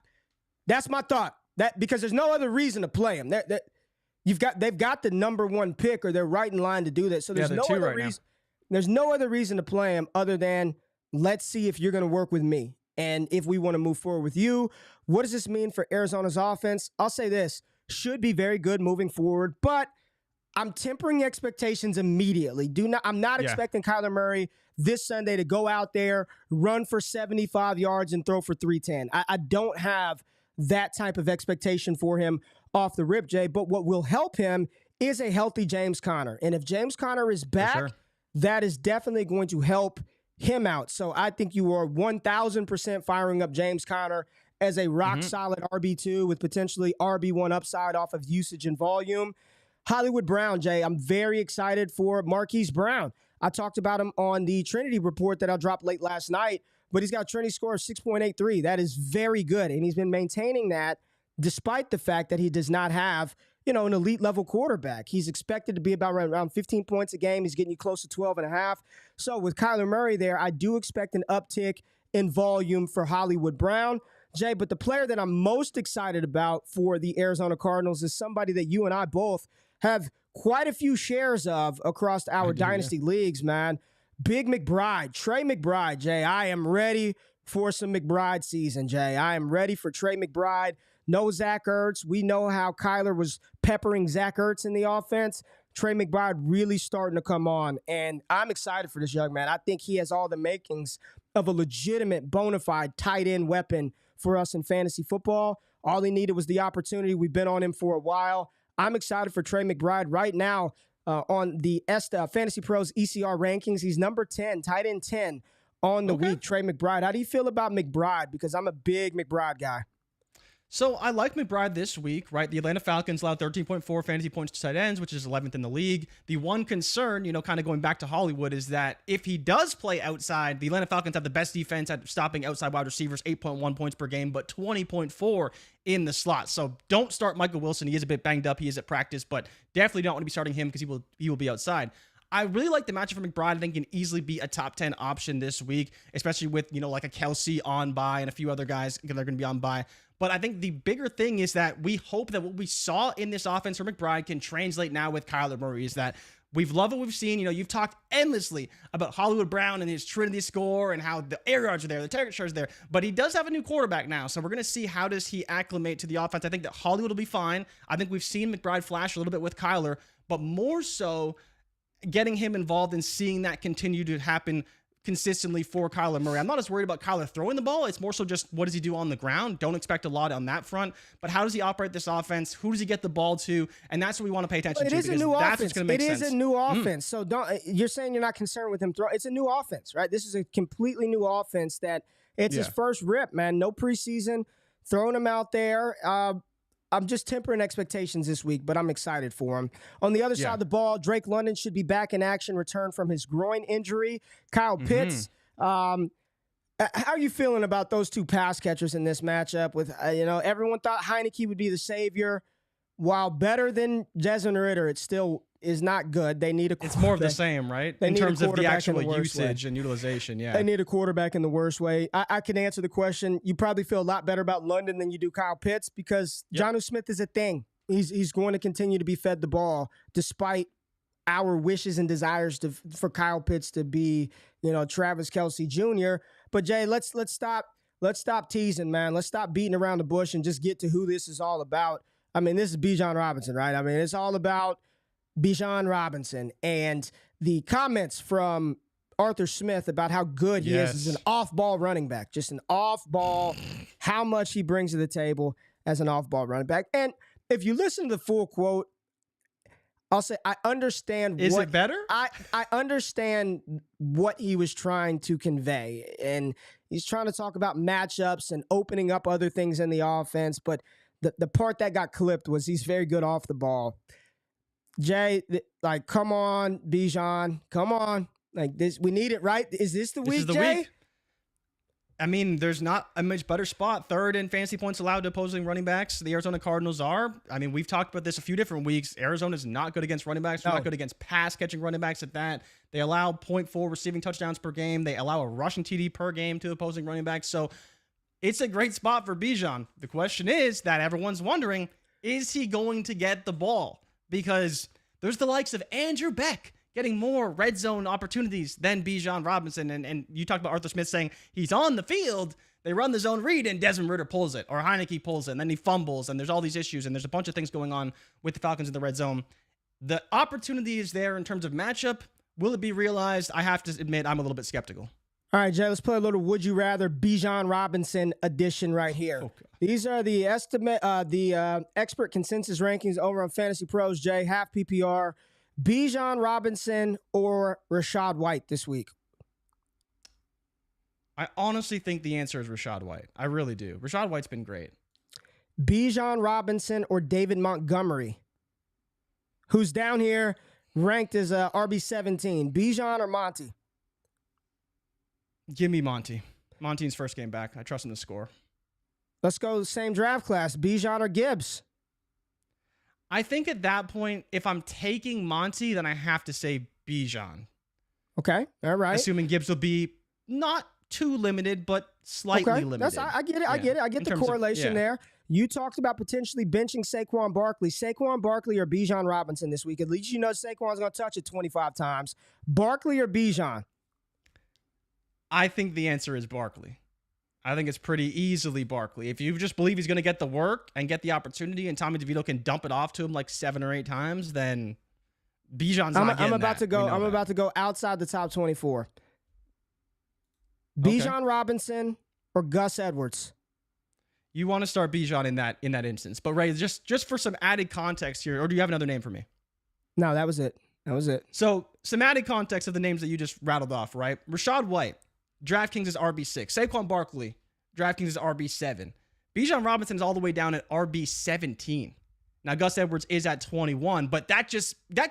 That's my thought. That because there's no other reason to play him. They've got the number 1 pick, or they're right in line to do that. So there's no other reason. There's no other reason to play him other than, let's see if you're going to work with me. And if we want to move forward with you, what does this mean for Arizona's offense? I'll say this, should be very good moving forward, but I'm tempering expectations immediately. I'm not expecting Kyler Murray this Sunday to go out there, run for 75 yards, and throw for 310. I don't have that type of expectation for him off the rip, Jay. But what will help him is a healthy James Conner. And if James Conner is back, that is definitely going to help him out. So I think you are 1,000% firing up James Conner as a rock-solid RB2 with potentially RB1 upside off of usage and volume. Hollywood Brown, Jay, I'm very excited for Marquise Brown. I talked about him on the Trinity report that I dropped late last night, but he's got a Trinity score of 6.83. That is very good, and he's been maintaining that despite the fact that he does not have, an elite-level quarterback. He's expected to be about around 15 points a game. He's getting you close to 12.5. So with Kyler Murray there, I do expect an uptick in volume for Hollywood Brown. Jay, but the player that I'm most excited about for the Arizona Cardinals is somebody that you and I both have quite a few shares of across our dynasty leagues, man. Big McBride, Trey McBride, Jay. I am ready for some McBride season, Jay. I am ready for Trey McBride. No Zach Ertz. We know how Kyler was peppering Zach Ertz in the offense. Trey McBride really starting to come on, and I'm excited for this young man. I think he has all the makings of a legitimate, bona fide tight end weapon for us in fantasy football. All he needed was the opportunity. We've been on him for a while. I'm excited for Trey McBride right now on the Fantasy Pros ECR rankings. He's number 10, tight end 10 on the week. Trey McBride. How do you feel about McBride? Because I'm a big McBride guy. So I like McBride this week, right? The Atlanta Falcons allowed 13.4 fantasy points to tight ends, which is 11th in the league. The one concern, kind of going back to Hollywood, is that if he does play outside, the Atlanta Falcons have the best defense at stopping outside wide receivers, 8.1 points per game, but 20.4 in the slot. So don't start Michael Wilson. He is a bit banged up. He is at practice, but definitely don't want to be starting him because he will be outside. I really like the matchup for McBride. I think he can easily be a top 10 option this week, especially with, like a Kelsey on bye and a few other guys that are going to be on bye. But I think the bigger thing is that we hope that what we saw in this offense for McBride can translate now with Kyler Murray, is that we've loved what we've seen. You've talked endlessly about Hollywood Brown and his Trinity score and how the air yards are there, the target shares are there, but he does have a new quarterback now. So we're going to see how does he acclimate to the offense. I think that Hollywood will be fine. I think we've seen McBride flash a little bit with Kyler, but more so getting him involved and seeing that continue to happen consistently for Kyler Murray. I'm not as worried about Kyler throwing the ball. It's more so just what does he do on the ground? Don't expect a lot on that front. But how does he operate this offense? Who does he get the ball to? And that's what we want to pay attention to. It is a new offense. It is a new offense. So you're saying you're not concerned with him throwing. It's a new offense, right? This is a completely new offense that it's his first rip, man. No preseason, throwing him out there. I'm just tempering expectations this week, but I'm excited for him. On the other side of the ball, Drake London should be back in action, return from his groin injury. Kyle Pitts, how are you feeling about those two pass catchers in this matchup? With everyone thought Heineke would be the savior. While better than Desmond Ridder, it still is not good. They need a quarterback. It's more of the same, right? In terms of the actual usage and utilization, They need a quarterback in the worst way. I can answer the question. You probably feel a lot better about London than you do Kyle Pitts because Jonnu Smith is a thing. He's going to continue to be fed the ball despite our wishes and desires for Kyle Pitts to be, Travis Kelce Jr. But Jay, let's stop teasing, man. Let's stop beating around the bush and just get to who this is all about. I mean, this is Bijan Robinson, right? I mean, it's all about Bijan Robinson and the comments from Arthur Smith about how good he is as an off-ball running back, just an off-ball, how much he brings to the table as an off-ball running back. And if you listen to the full quote, I'll say I understand. Is it better? I understand what he was trying to convey, and he's trying to talk about matchups and opening up other things in the offense, but the part that got clipped was he's very good off the ball. Jay, come on, Bijan. Come on. Like this, we need it, right? Is this the week, Jay? Week. I mean, there's not a much better spot. Third in fantasy points allowed to opposing running backs. The Arizona Cardinals are. I mean, we've talked about this a few different weeks. Arizona's not good against running backs. They're not good against pass-catching running backs at that. They allow 0.4 receiving touchdowns per game. They allow a rushing TD per game to opposing running backs. So it's a great spot for Bijan. The question is that everyone's wondering, is he going to get the ball? Because there's the likes of Andrew Beck getting more red zone opportunities than Bijan Robinson. And you talked about Arthur Smith saying he's on the field. They run the zone read and Desmond Ridder pulls it, or Heineke pulls it, and then he fumbles, and there's all these issues, and there's a bunch of things going on with the Falcons in the red zone. The opportunity is there in terms of matchup. Will it be realized? I have to admit, I'm a little bit skeptical. All right, Jay, let's play a little Would You Rather Bijan Robinson edition right here. Okay. These are the expert consensus rankings over on Fantasy Pros, Jay, half PPR. Bijan Robinson or Rachaad White this week? I honestly think the answer is Rachaad White. I really do. Rachaad White's been great. Bijan Robinson or David Montgomery, who's down here ranked as RB17. Bijan or Monty? Give me Monty. Monty's first game back. I trust him to score. Let's go same draft class. Bijan or Gibbs? I think at that point, if I'm taking Monty, then I have to say Bijan. Okay, all right. Assuming Gibbs will be not too limited, but slightly limited. I get it. I get it. I get the correlation there. You talked about potentially benching Saquon Barkley. Saquon Barkley or Bijan Robinson this week. At least you know Saquon's going to touch it 25 times. Barkley or Bijan? I think the answer is Barkley. I think it's pretty easily Barkley. If you just believe he's going to get the work and get the opportunity and Tommy DeVito can dump it off to him like 7 or 8 times, then Bijan's not getting that. I'm about to go outside the top 24. Bijan Robinson or Gus Edwards? You want to start Bijan in that instance. But Ray, just for some added context here, or do you have another name for me? No, that was it. So some added context of the names that you just rattled off, right? Rachaad White, DraftKings is RB6. Saquon Barkley, DraftKings is RB7. Bijan Robinson is all the way down at RB17. Now, Gus Edwards is at 21, but that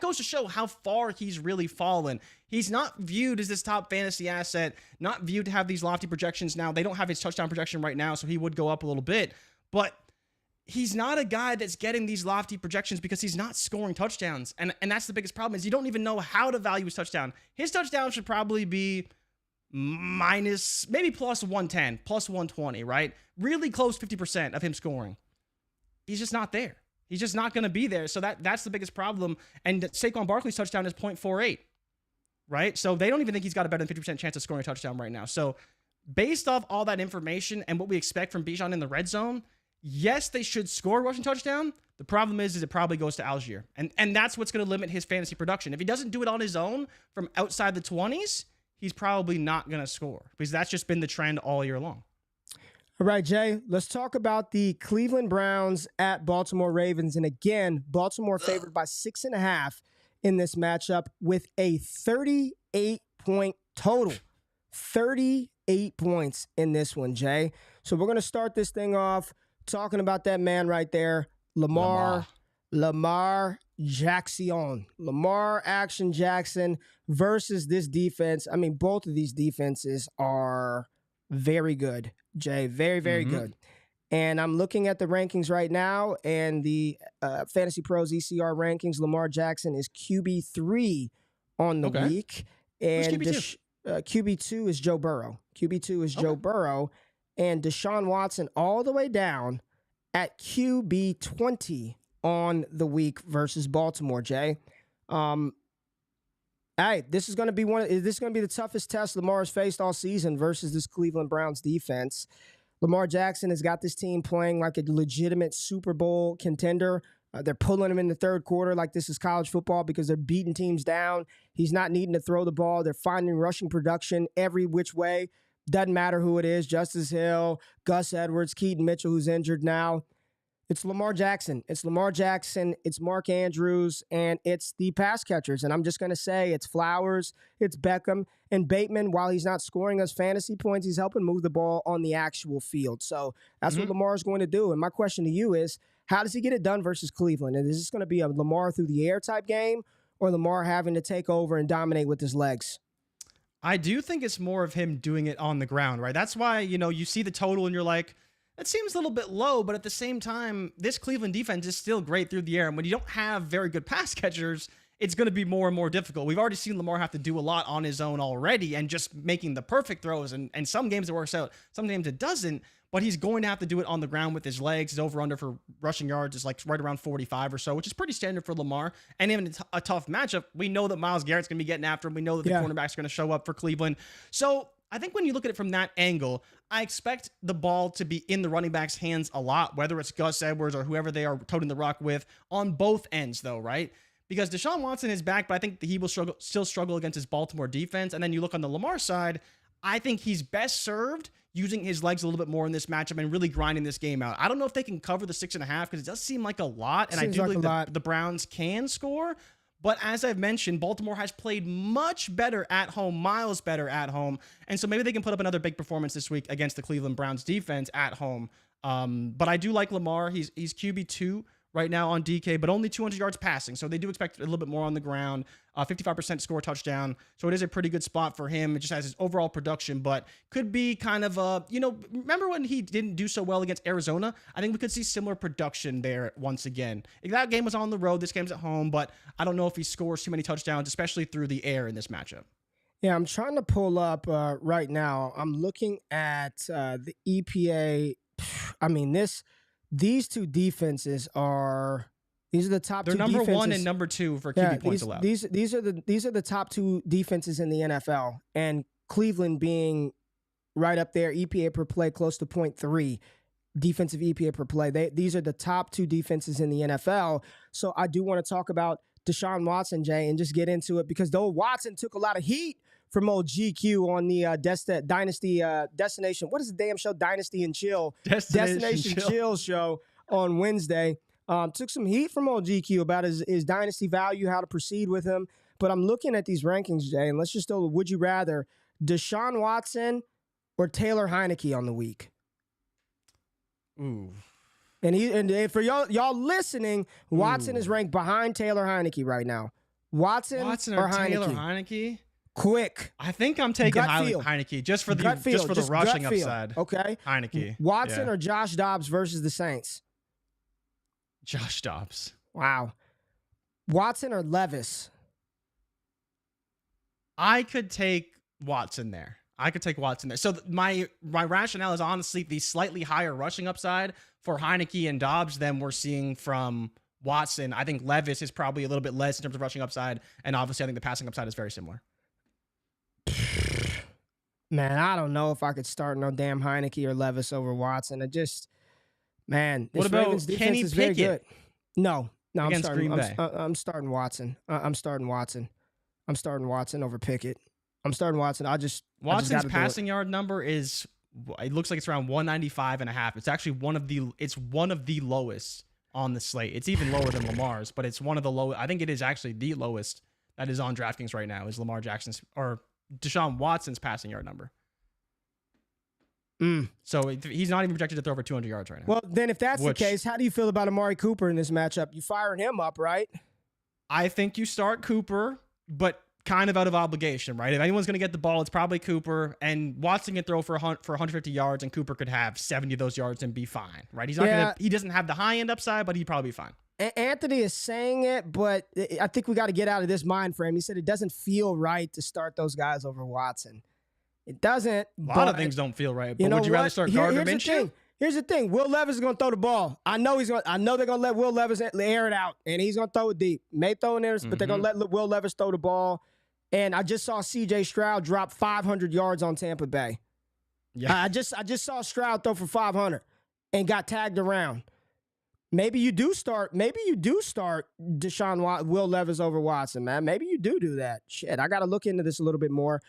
goes to show how far he's really fallen. He's not viewed as this top fantasy asset, not viewed to have these lofty projections. Now, they don't have his touchdown projection right now, so he would go up a little bit, but he's not a guy that's getting these lofty projections because he's not scoring touchdowns. And that's the biggest problem is you don't even know how to value his touchdown. His touchdown should probably be minus, maybe plus 110, plus 120, right? Really close 50% of him scoring. He's just not there. He's just not going to be there. So that's the biggest problem. And Saquon Barkley's touchdown is 0.48, right? So they don't even think he's got a better than 50% chance of scoring a touchdown right now. So based off all that information and what we expect from Bijan in the red zone, yes, they should score a rushing touchdown. The problem is it probably goes to Algier. And that's what's going to limit his fantasy production. If he doesn't do it on his own from outside the 20s, he's probably not going to score because that's just been the trend all year long. All right, Jay, let's talk about the Cleveland Browns at Baltimore Ravens. And again, Baltimore favored by 6.5 in this matchup with a 38-point total. 38 points in this one, Jay. So we're going to start this thing off talking about that man right there, Lamar Jackson. Lamar Action Jackson versus this defense. I mean, both of these defenses are very good, Jay. Very, very good. And I'm looking at the rankings right now, and the Fantasy Pros ECR rankings, Lamar Jackson is QB3 on the week. And QB2 is Joe Burrow. Joe Burrow. And Deshaun Watson all the way down at QB20 on the week versus Baltimore, Jay. Hey, this is going to be the toughest test Lamar has faced all season versus this Cleveland Browns defense. Lamar Jackson has got this team playing like a legitimate Super Bowl contender. They're pulling him in the third quarter like this is college football because they're beating teams down. He's not needing to throw the ball. They're finding rushing production every which way. Doesn't matter who it is, Justice Hill, Gus Edwards, Keaton Mitchell, who's injured now. It's Lamar Jackson. It's Mark Andrews, and it's the pass catchers. And I'm just going to say it's Flowers, it's Beckham, and Bateman. While he's not scoring us fantasy points, he's helping move the ball on the actual field. So that's what Lamar's going to do. And my question to you is, how does he get it done versus Cleveland? And is this going to be a Lamar through the air type game or Lamar having to take over and dominate with his legs? I do think it's more of him doing it on the ground, right? That's why, you see the total and you're like, it seems a little bit low, but at the same time, this Cleveland defense is still great through the air. And when you don't have very good pass catchers, it's going to be more and more difficult. We've already seen Lamar have to do a lot on his own already and just making the perfect throws. And some games it works out, some games it doesn't. But he's going to have to do it on the ground with his legs. His over-under for rushing yards is like right around 45 or so, which is pretty standard for Lamar. And even a tough matchup, we know that Myles Garrett's going to be getting after him. We know that the cornerbacks are going to show up for Cleveland. So I think when you look at it from that angle, I expect the ball to be in the running back's hands a lot, whether it's Gus Edwards or whoever they are toting the rock with on both ends, though, right? because Deshaun Watson is back, but I think he will still struggle against his Baltimore defense. And then you look on the Lamar side, I think he's best served using his legs a little bit more in this matchup and really grinding this game out. I don't know if they can cover the 6.5 because it does seem like a lot, and I do believe the Browns can score. But as I've mentioned, Baltimore has played much better at home, miles better at home, and so maybe they can put up another big performance this week against the Cleveland Browns defense at home. But I do like Lamar. He's QB2 right now on DK, but only 200 yards passing. So they do expect a little bit more on the ground. 55% score touchdown. So it is a pretty good spot for him. It just has his overall production, but could be kind of remember when he didn't do so well against Arizona? I think we could see similar production there once again. That game was on the road. This game's at home, but I don't know if he scores too many touchdowns, especially through the air in this matchup. Yeah, I'm trying to pull up right now. I'm looking at the EPA. I mean, these two defenses are the top two defenses. They're number 1 and number 2 for QB points allowed. These are the top 2 defenses in the NFL, and Cleveland being right up there, EPA per play close to 0.3, defensive EPA per play. These are the top 2 defenses in the NFL. So I do want to talk about Deshaun Watson, Jay, and just get into it, because though Watson took a lot of heat from old GQ on the Dynasty Destination. What is the damn show? Dynasty and Chill. Destination Chill show on Wednesday. Took some heat from old GQ about his Dynasty value, how to proceed with him. But I'm looking at these rankings, Jay, and let's just go, would you rather Deshaun Watson or Taylor Heineke on the week? Ooh. And for y'all listening, Watson is ranked behind Taylor Heineke right now. Watson or Heineke? Taylor Heineke? Quick. I think I'm taking Heineke just for the rushing upside. Okay. Heineke. Watson or Josh Dobbs versus the Saints? Josh Dobbs. Wow. Watson or Levis? I could take Watson there. So my rationale is honestly the slightly higher rushing upside for Heineke and Dobbs than we're seeing from Watson. I think Levis is probably a little bit less in terms of rushing upside, and obviously I think the passing upside is very similar. Man, I don't know if I could start no damn Heineke or Levis over Watson. This what about Ravens defense Kenny is very good. No, I'm starting Watson. I'm starting Watson over Pickett. I'm starting Watson. Watson's passing yard number is, it looks like it's around 195.5. It's actually one of the lowest on the slate. It's even lower than Lamar's, but it's one of the lowest. I think it is actually the lowest that is on DraftKings right now is Lamar Jackson's or Deshaun Watson's passing yard number. So he's not even projected to throw over 200 yards right now. Well, then if that's the case, how do you feel about Amari Cooper in this matchup? You firing him up, right? I think you start Cooper, but kind of out of obligation, right? If anyone's going to get the ball, it's probably Cooper, and Watson can throw for 150 yards, and Cooper could have 70 of those yards and be fine, right? He doesn't have the high end upside, but he'd probably be fine. Anthony is saying it, but I think we got to get out of this mind frame. He said it doesn't feel right to start those guys over Watson. It doesn't. A lot of things don't feel right. But would you rather start Gardner Minshew? Here's the thing. Will Levis is going to throw the ball. I know they're going to let Will Levis air it out, and he's going to throw it deep. May throw in there, but they're going to let Will Levis throw the ball. And I just saw C.J. Stroud drop 500 yards on Tampa Bay. Yeah, I just saw Stroud throw for 500 and got tagged around. Maybe you do start Will Levis over Watson, man. Maybe you do that. Shit, I got to look into this a little bit more.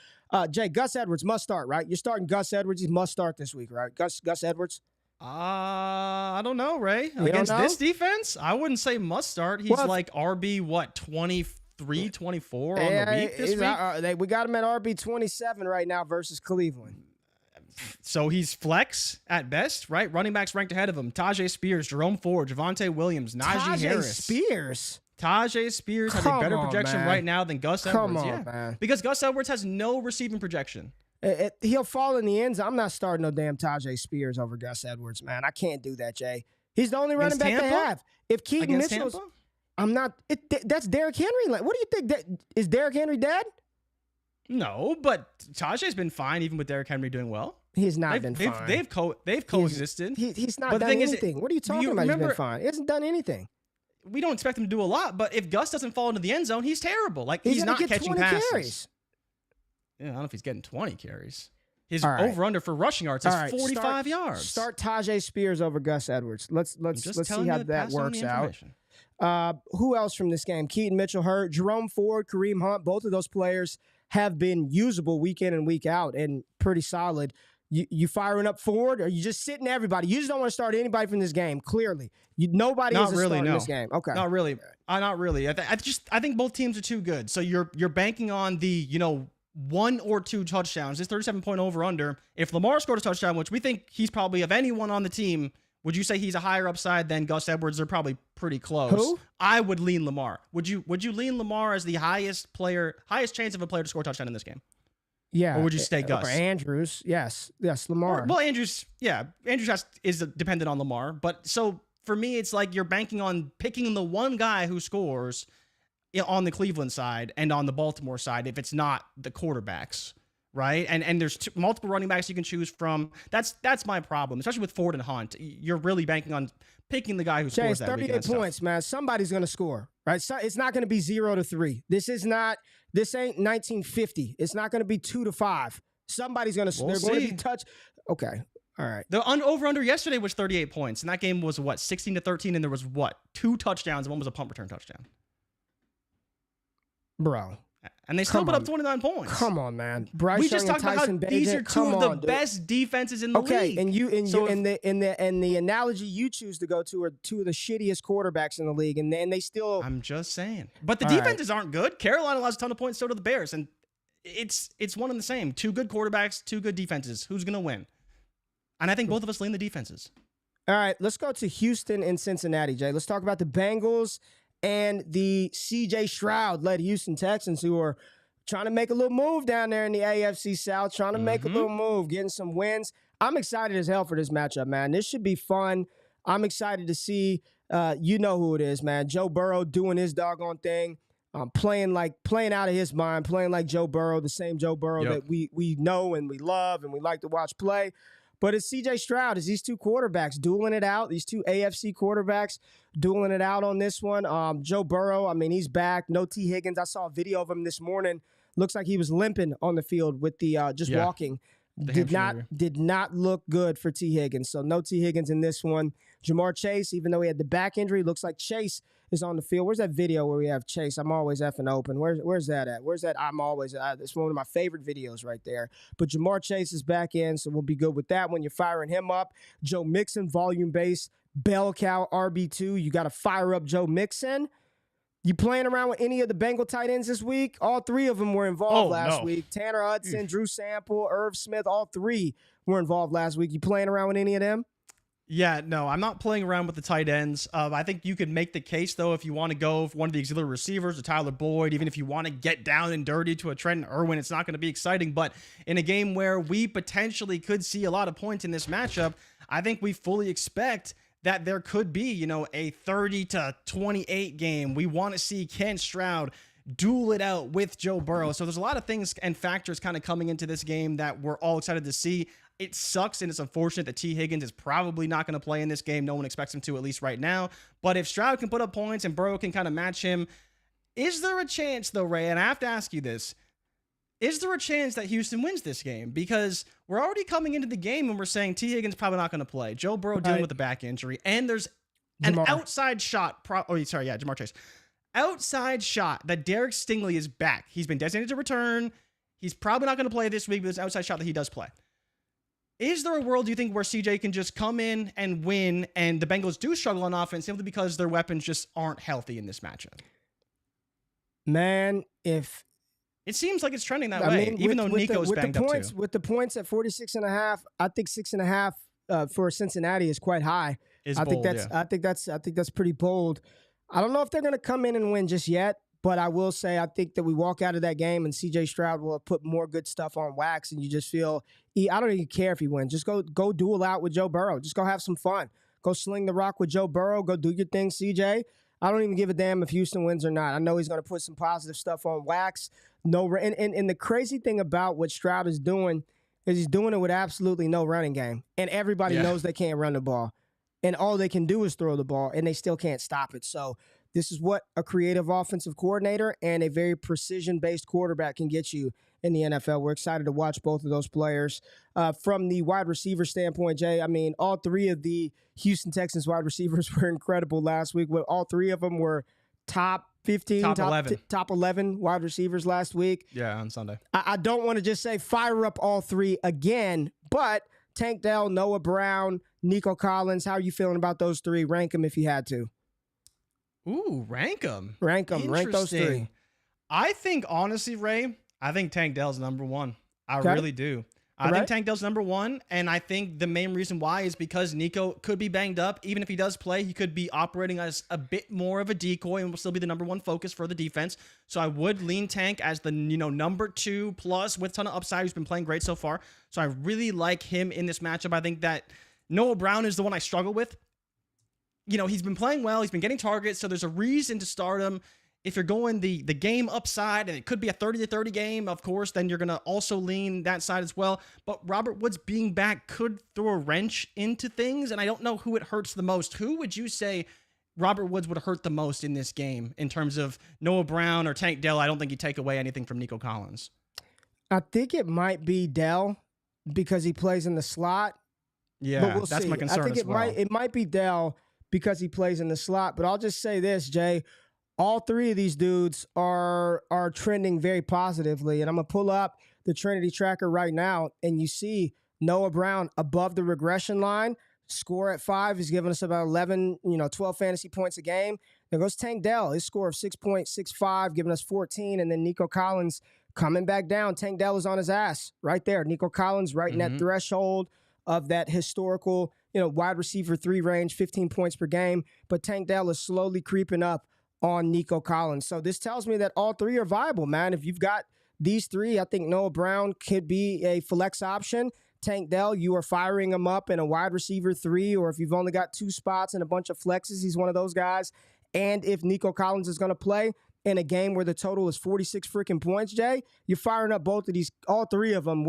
Jay, Gus Edwards must start, right? You're starting Gus Edwards. He must start this week, right? Gus Edwards? I don't know, Ray. Against this defense, I wouldn't say must start. He's like RB, 23, 24 on the week this week? We got him at RB 27 right now versus Cleveland. So he's flex at best, right? Running backs ranked ahead of him. Tajay Spears, Jerome Ford, Javonte Williams, Najee Harris. Tajay Spears has a better projection right now than Gus Edwards. Man. Because Gus Edwards has no receiving projection. He'll fall in the end zone. I'm not starting no damn Tajay Spears over Gus Edwards, man. I can't do that, Jay. He's the only running back they have. If Keaton Mitchell's... I'm not... That's Derrick Henry. Like, what do you think? Is Derrick Henry dead? No, but Tajay's been fine even with Derrick Henry doing well. He's not been fine. They've coexisted. He's not done anything. What are you talking about? He's been fine. He hasn't done anything. We don't expect him to do a lot, but if Gus doesn't fall into the end zone, he's terrible. Like he's not catching passes. Yeah, I don't know if he's getting 20 carries. His over-under for rushing yards is 45 yards. Start Tajay Spears over Gus Edwards. Let's see how that works out. Who else from this game? Keaton Mitchell hurt. Jerome Ford, Kareem Hunt, both of those players have been usable week in and week out and pretty solid. You firing up Ford, or you just sitting everybody? You just don't want to start anybody from this game. Clearly, nobody is starting this game. Okay, not really. Not really. I think both teams are too good. So you're banking on the 1 or 2 touchdowns. This 37-point over/under. If Lamar scored a touchdown, which we think he's probably of anyone on the team, would you say he's a higher upside than Gus Edwards? They're probably pretty close. Who? I would lean Lamar. Would you lean Lamar as the highest chance of a player to score a touchdown in this game? Yeah. Or would you stay Gus? Or Andrews. Yes, Lamar. Well, Andrews is dependent on Lamar. But so for me, it's like you're banking on picking the one guy who scores on the Cleveland side and on the Baltimore side if it's not the quarterbacks, right? And there's multiple running backs you can choose from. That's my problem, especially with Ford and Hunt. You're really banking on picking the guy who scores that week. 38 points, man. Somebody's going to score, right? So it's not going to be 0-3. This ain't 1950. It's not going to be 2-5. Somebody's going to score. They're going to be touched. Okay. All right. The over-under yesterday was 38 points, and that game was, 16-13, and there was, 2 touchdowns, and one was a punt return touchdown. Bro. And they still put up 29 points. Come on, man. Bryce we Young just talked about how these are two of the best defenses in the league. And the analogy you choose to go to are two of the shittiest quarterbacks in the league, and they still. I'm just saying. But the defenses aren't good. Carolina allows a ton of points, so do the Bears, and it's one and the same. 2 good quarterbacks, 2 good defenses. Who's gonna win? And I think both of us lean the defenses. All right, let's go to Houston and Cincinnati, Jay. Let's talk about the Bengals and the C.J. Stroud-led Houston Texans, who are trying to make a little move down there in the AFC South, trying to make a little move, getting some wins. I'm excited as hell for this matchup, man. This should be fun. I'm excited to see, you know who it is, man. Joe Burrow doing his doggone thing, playing out of his mind, playing like Joe Burrow, the same Joe Burrow that we know and we love and we like to watch play. But it's C.J. Stroud. It's these 2 quarterbacks dueling it out. These 2 AFC quarterbacks dueling it out on this one. Joe Burrow, I mean, he's back. No T. Higgins. I saw a video of him this morning. Looks like he was limping on the field with the walking. Did not look good for T. Higgins. So no T. Higgins in this one. Jamar Chase, even though he had the back injury, looks like Chase is on the field. Where's that video where we have Chase? I'm always effing open. Where's that at? Where's that? It's one of my favorite videos right there. But Jamar Chase is back in, so we'll be good with that one. You're firing him up. Joe Mixon, volume base, bell cow, RB2. You got to fire up Joe Mixon. You playing around with any of the Bengal tight ends this week? All 3 of them were involved last week. Tanner Hudson, Drew Sample, Irv Smith, all 3 were involved last week. You playing around with any of them? Yeah, no, I'm not playing around with the tight ends. I think you could make the case, though, if you want to go for one of the auxiliary receivers, a Tyler Boyd, even if you want to get down and dirty to a Trenton Irwin, it's not going to be exciting. But in a game where we potentially could see a lot of points in this matchup, I think we fully expect that there could be, a 30-28 game. We want to see Ken Stroud duel it out with Joe Burrow. So there's a lot of things and factors kind of coming into this game that we're all excited to see. It sucks and it's unfortunate that T. Higgins is probably not going to play in this game. No one expects him to, at least right now. But if Stroud can put up points and Burrow can kind of match him, is there a chance, though, Ray, and I have to ask you this, is there a chance that Houston wins this game? Because we're already coming into the game and we're saying T. Higgins probably not going to play. Joe Burrow dealing with a back injury. And there's an outside shot. Jamar Chase. Outside shot that Derek Stingley is back. He's been designated to return. He's probably not going to play this week, but there's an outside shot that he does play. Is there a world, do you think, where CJ can just come in and win and the Bengals do struggle on offense simply because their weapons just aren't healthy in this matchup? Man, if... It seems like it's trending that way, even though Nico's banged up too. With the points at 46.5, I think 6.5 for Cincinnati is quite high. I think that's pretty bold. I don't know if they're going to come in and win just yet, but I will say I think that we walk out of that game and C.J. Stroud will have put more good stuff on wax, and you just feel I don't even care if he wins. Just go duel out with Joe Burrow. Just go have some fun. Go sling the rock with Joe Burrow. Go do your thing, C.J. I don't even give a damn if Houston wins or not. I know he's going to put some positive stuff on wax. And the crazy thing about what Stroud is doing is he's doing it with absolutely no running game. And everybody knows they can't run the ball. And all they can do is throw the ball, and they still can't stop it. So this is what a creative offensive coordinator and a very precision-based quarterback can get you. in the NFL. We're excited to watch both of those players. From the wide receiver standpoint, Jay, I mean, all three of the Houston Texans wide receivers were incredible last week. All three of them were top 15, top 11 wide receivers last week. Yeah, on Sunday. I don't want to just say fire up all three again, but Tank Dell, Noah Brown, Nico Collins, how are you feeling about those three? Rank them if you had to. Ooh, rank them. Rank those three. I think, honestly, Ray, I think Tank Dell's number one. I really do. I think Tank Dell's number one, and I think the main reason why is because Nico could be banged up. Even if he does play, he could be operating as a bit more of a decoy and will still be the number one focus for the defense. So I would lean Tank as the number 2 plus with a ton of upside. Who's been playing great so far. So I really like him in this matchup. I think that Noah Brown is the one I struggle with. He's been playing well. He's been getting targets, so there's a reason to start him. If you're going the game upside, and it could be a 30-30 game, of course, then you're going to also lean that side as well. But Robert Woods being back could throw a wrench into things, and I don't know who it hurts the most. Who would you say Robert Woods would hurt the most in this game in terms of Noah Brown or Tank Dell? I don't think he'd take away anything from Nico Collins. I think it might be Dell because he plays in the slot. Yeah, but that's my concern. I think it might be Dell because he plays in the slot. But I'll just say this, Jay. All three of these dudes are trending very positively. And I'm going to pull up the Trinity tracker right now, and you see Noah Brown above the regression line. Score at 5 is giving us about 12 fantasy points a game. There goes Tank Dell, his score of 6.65, giving us 14. And then Nico Collins coming back down. Tank Dell is on his ass right there. Nico Collins right in that threshold of that historical wide receiver 3 range, 15 points per game. But Tank Dell is slowly creeping up on Nico Collins. So this tells me that all three are viable, man. If you've got these three, I think Noah Brown could be a flex option. Tank Dell, you are firing him up in a wide receiver 3, or if you've only got 2 spots and a bunch of flexes, he's one of those guys. And if Nico Collins is going to play in a game where the total is 46 freaking points, Jay, you're firing up all three of them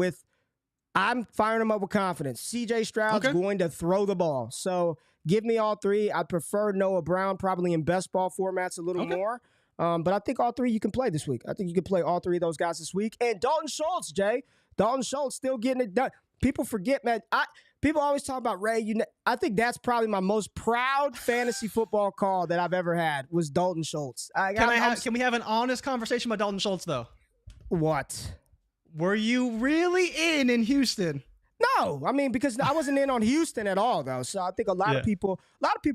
I'm firing them up with confidence. CJ Stroud's going to throw the ball. So give me all three. I prefer Noah Brown probably in best ball formats a little more. But I think all three you can play this week. I think you can play all three of those guys this week. And Dalton Schultz, Jay. Dalton Schultz still getting it done. People forget, man. People always talk about Ray. I think that's probably my most proud fantasy football call that I've ever had was Dalton Schultz. Can we have an honest conversation about Dalton Schultz, though? What? Were you really in Houston? No, I mean, because I wasn't in on Houston at all, though. So I think a lot of people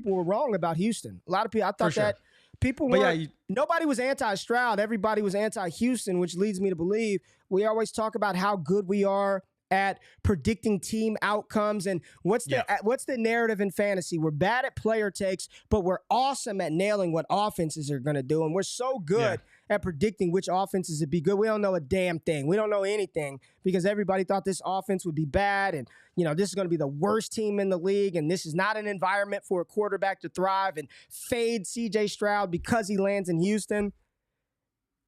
were wrong about Houston. A lot of people, I thought that people were. Nobody was anti-Stroud. Everybody was anti-Houston, which leads me to believe we always talk about how good we are at predicting team outcomes. And what's the narrative in fantasy? We're bad at player takes, but we're awesome at nailing what offenses are going to do. And we're so good at predicting which offenses would be good. We don't know a damn thing. We don't know anything because everybody thought this offense would be bad. And, this is going to be the worst team in the league. And this is not an environment for a quarterback to thrive and fade CJ Stroud because he lands in Houston.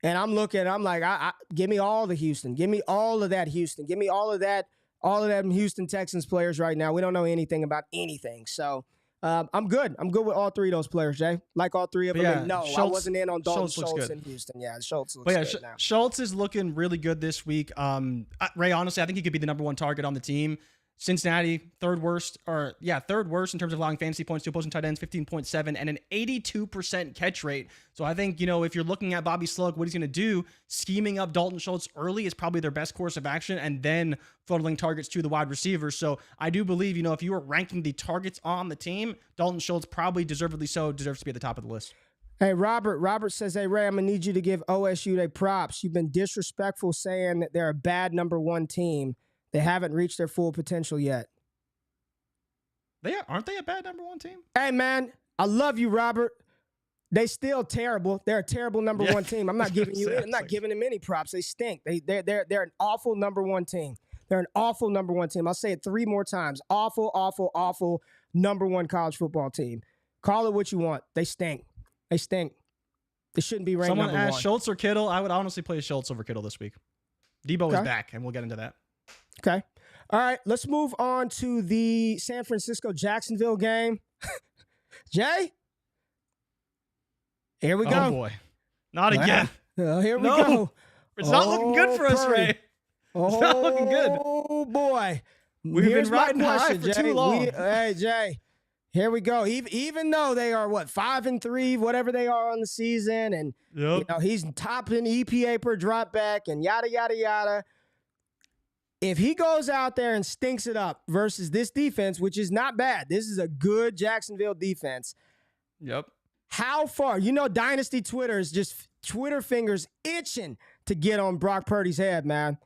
And I'm like, give me all the Houston. Give me all of that Houston. Give me all of them Houston Texans players right now. We don't know anything about anything. So I'm good. I'm good with all three of those players, Jay. Like all three of them. Yeah, no, I wasn't in on Dalton Schultz in Houston. Yeah, Schultz looks good now. Schultz is looking really good this week. Ray, honestly, I think he could be the number 1 target on the team. Cincinnati, third worst in terms of allowing fantasy points to opposing tight ends, 15.7, and an 82% catch rate. So I think, if you're looking at Bobby Slug, what he's going to do, scheming up Dalton Schultz early is probably their best course of action, and then funneling targets to the wide receivers. So I do believe, if you were ranking the targets on the team, Dalton Schultz probably deserves to be at the top of the list. Hey, Robert says, hey, Ray, I'm going to need you to give OSU their props. You've been disrespectful saying that they're a bad number 1 team. They haven't reached their full potential yet. Aren't they a bad number 1 team? Hey, man, I love you, Robert. They still terrible. They're a terrible number 1 team. I'm not giving I'm not giving them any props. They stink. They're an awful number 1 team. They're an awful number 1 team. I'll say it 3 more times. Awful, awful, awful number 1 college football team. Call it what you want. They stink. They stink. They shouldn't be ranked number 1. Someone asked Schultz or Kittle. I would honestly play Schultz over Kittle this week. Debo is back, and we'll get into that. Okay. All right. Let's move on to the San Francisco-Jacksonville game. Jay? Here we go. Oh, boy. Not again. Here we go. It's not looking good for us, Ray. It's not looking good. Oh, boy. We've been riding high for too long. Hey, Jay. Here we go. Even though they are 5-3, whatever they are on the season, and he's top in EPA per drop back and yada yada yada. If he goes out there and stinks it up versus this defense, which is not bad, this is a good Jacksonville defense. Yep. How far? Dynasty Twitter is just Twitter fingers itching to get on Brock Purdy's head, man.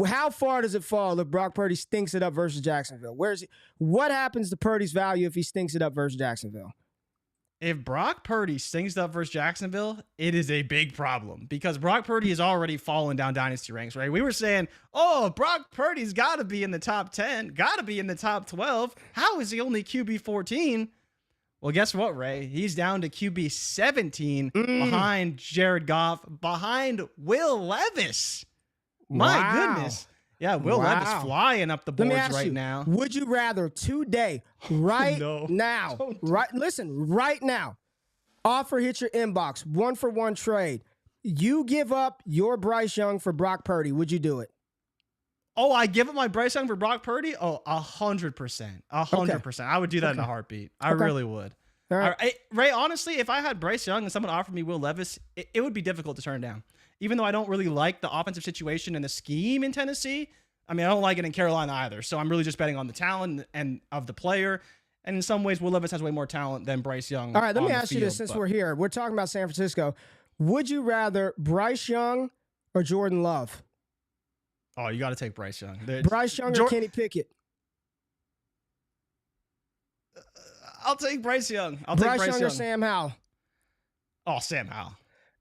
How far does it fall if Brock Purdy stinks it up versus Jacksonville? What happens to Purdy's value if he stinks it up versus Jacksonville? If Brock Purdy stinks it up versus Jacksonville, it is a big problem because Brock Purdy has already fallen down dynasty ranks, right? We were saying, Brock Purdy's got to be in the top 10, got to be in the top 12. How is he only QB 14? Well, guess what, Ray? He's down to QB 17 behind Jared Goff, behind Will Levis. My goodness. Yeah, Will Levis flying up the boards right now. Would you rather today, right now, right now, offer hit your inbox, 1-for-1 trade. You give up your Bryce Young for Brock Purdy. Would you do it? Oh, I give up my Bryce Young for Brock Purdy? Oh, 100%. 100%. I would do that in a heartbeat. I really would. All right. Ray, honestly, if I had Bryce Young and someone offered me Will Levis, it would be difficult to turn down. Even though I don't really like the offensive situation and the scheme in Tennessee, I don't like it in Carolina either. So I'm really just betting on the talent and of the player. And in some ways, Will Levis has way more talent than Bryce Young. All right, let me ask you this since we're here. We're talking about San Francisco. Would you rather Bryce Young or Jordan Love? Oh, you got to take Bryce Young. Bryce Young or Kenny Pickett? I'll take Bryce Young. Bryce Young or Sam Howell? Oh, Sam Howell.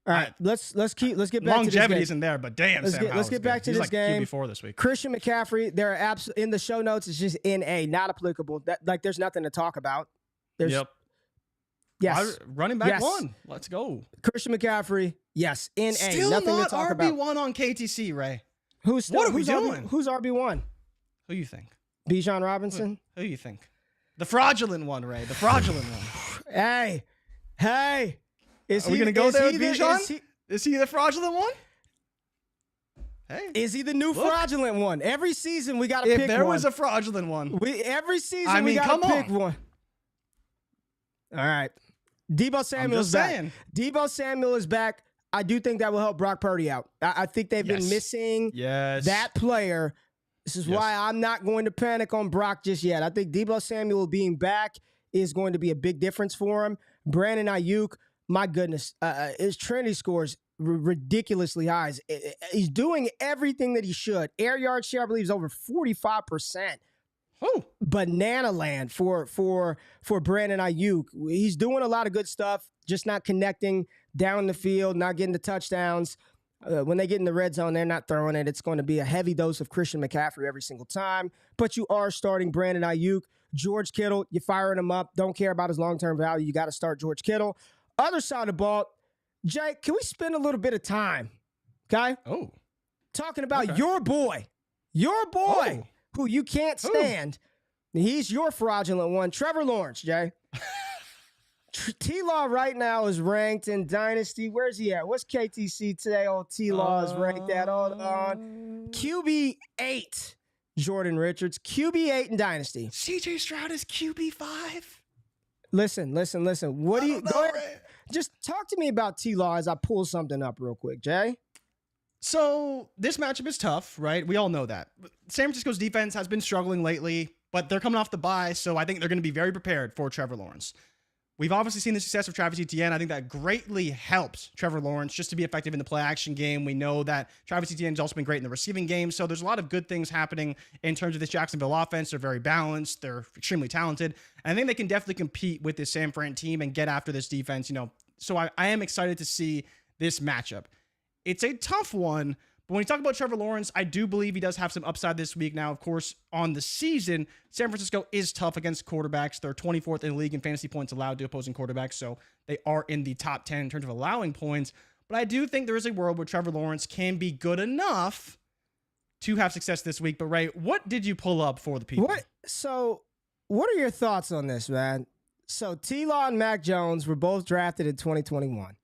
All right, let's get back to this game. Longevity isn't there, but damn, let's get back to this game. Before this week, Christian McCaffrey. They're in the show notes. It's just NA, not applicable. There's nothing to talk about. Yep. Yes. Running back one. Let's go. Christian McCaffrey. Yes. NA. Still nothing not to talk about. RB1 on KTC, Ray. Who's doing? Who's RB1? Who you think? Bijan Robinson. Who you think? The fraudulent one, Ray. The fraudulent one. Hey. Are we gonna go there with Bijan? Is he the fraudulent one? Hey. Is he the new fraudulent one? Every season we got to pick one. If there was a fraudulent one. Every season we got to pick one. All right. Deebo Samuel is back. Deebo Samuel is back. I do think that will help Brock Purdy out. I think they've been missing that player. This is why I'm not going to panic on Brock just yet. I think Deebo Samuel being back is going to be a big difference for him. Brandon Ayuk, my goodness, his Trinity scores ridiculously high. He's doing everything that he should. Air yard share, I believe, is over 45%. Oh, banana land for Brandon Ayuk. He's doing a lot of good stuff, just not connecting down the field, not getting the touchdowns. When they get in the red zone, they're not throwing it. It's going to be a heavy dose of Christian McCaffrey every single time. But you are starting Brandon Ayuk. George Kittle, you're firing him up. Don't care about his long-term value. You got to start George Kittle. Other side of the ball, Jay, can we spend a little bit of time, okay? Oh. Talking about your boy, who you can't stand. He's your fraudulent one, Trevor Lawrence, Jay. T-Law right now is ranked in Dynasty. Where's he at? What's KTC today? Oh, T-Law is ranked at. Hold on. QB 8, Jordan Richards. QB 8 in Dynasty. CJ Stroud is QB 5. Listen. What do you go ahead? Just talk to me about T-Law as I pull something up real quick, Jay. So this matchup is tough, right? We all know that. San Francisco's defense has been struggling lately, but they're coming off the bye, so I think they're going to be very prepared for Trevor Lawrence. We've obviously seen the success of Travis Etienne. I think that greatly helps Trevor Lawrence just to be effective in the play-action game. We know that Travis Etienne has also been great in the receiving game, so there's a lot of good things happening in terms of this Jacksonville offense. They're very balanced. They're extremely talented. And I think they can definitely compete with this San Fran team and get after this defense, So I am excited to see this matchup. It's a tough one, but when you talk about Trevor Lawrence, I do believe he does have some upside this week. Now, of course, on the season, San Francisco is tough against quarterbacks. They're 24th in the league in fantasy points allowed to opposing quarterbacks, so they are in the top 10 in terms of allowing points. But I do think there is a world where Trevor Lawrence can be good enough to have success this week. But, Ray, what did you pull up for the people? What are your thoughts on this, man? So, T-Law and Mac Jones were both drafted in 2021.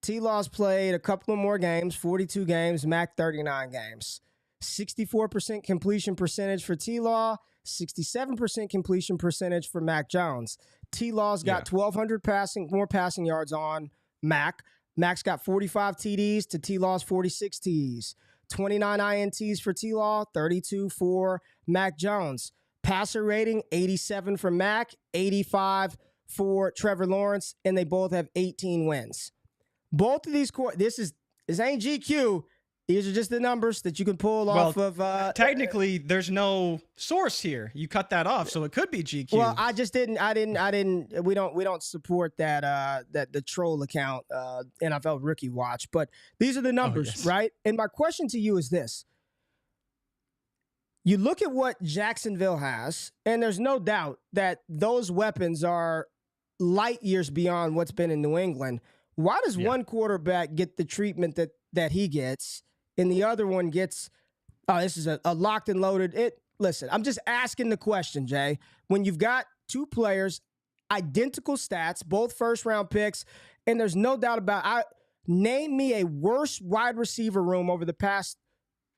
T-Law's played a couple of more games, 42 games, Mac 39 games. 64% completion percentage for T-Law, 67% completion percentage for Mac Jones. T-Law's got 1,200 more passing yards on Mac. Mac's got 45 TDs to T-Law's 46 TDs. 29 INTs for T-Law, 32 for Mac Jones. Passer rating, 87 for Mac, 85 for Trevor Lawrence, and they both have 18 wins. Both of these, this ain't GQ. These are just the numbers that you can pull off of. Technically, there's no source here. You cut that off, so it could be GQ. Well, I just didn't. We don't support that the troll account, NFL Rookie Watch. But these are the numbers, right? And my question to you is this: you look at what Jacksonville has, and there's no doubt that those weapons are light years beyond what's been in New England. Why does one quarterback get the treatment that he gets, and the other one gets, this is a locked and loaded? Listen, I'm just asking the question, Jay. When you've got two players, identical stats, both first-round picks, and there's no doubt about name me a worse wide receiver room over the past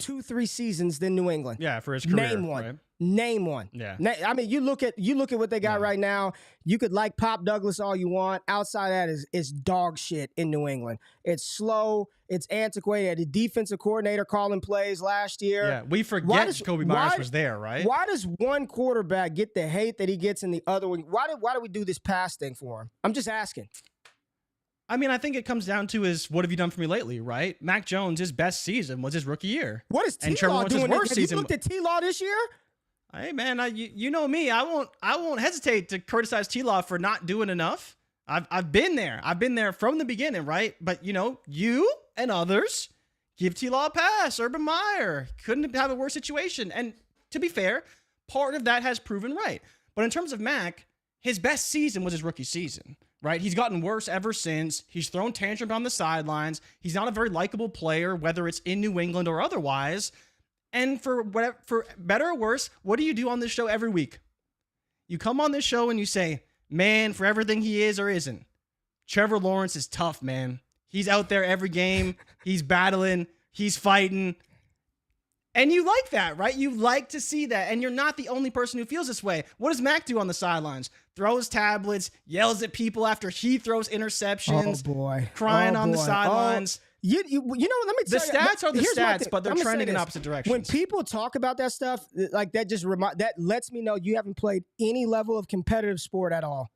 2-3 seasons than New England. Yeah, for his career. Name one. Right? Name one. Yeah. I mean, you look at what they got right now. You could like Pop Douglas all you want. Outside of that is dog shit in New England. It's slow. It's antiquated. The defensive coordinator calling plays last year. Yeah, we forget Jacoby Myers was there, right? Why does one quarterback get the hate that he gets in the other one? Why do we do this pass thing for him? I'm just asking. I mean, I think it comes down to what have you done for me lately, right? Mac Jones, his best season was his rookie year. What is T-Law doing? Have you looked at T-Law this year? Hey man, you know me. I won't hesitate to criticize T-Law for not doing enough. I've been there. I've been there from the beginning, right? But you and others give T-Law a pass. Urban Meyer couldn't have a worse situation. And to be fair, part of that has proven right. But in terms of Mac, his best season was his rookie season, right? He's gotten worse ever since. He's thrown tantrums on the sidelines. He's not a very likable player, whether it's in New England or otherwise. And for better or worse, what do you do on this show every week? You come on this show and you say, man, for everything he is or isn't, Trevor Lawrence is tough, man. He's out there every game. He's battling. He's fighting. And you like that, right? You like to see that. And you're not the only person who feels this way. What does Mac do on the sidelines? Throws tablets, yells at people after he throws interceptions. Oh, boy. Crying on the sidelines. You know, let me tell you. The stats are the stats, but they're trending in opposite directions. When people talk about that stuff, like that that lets me know you haven't played any level of competitive sport at all.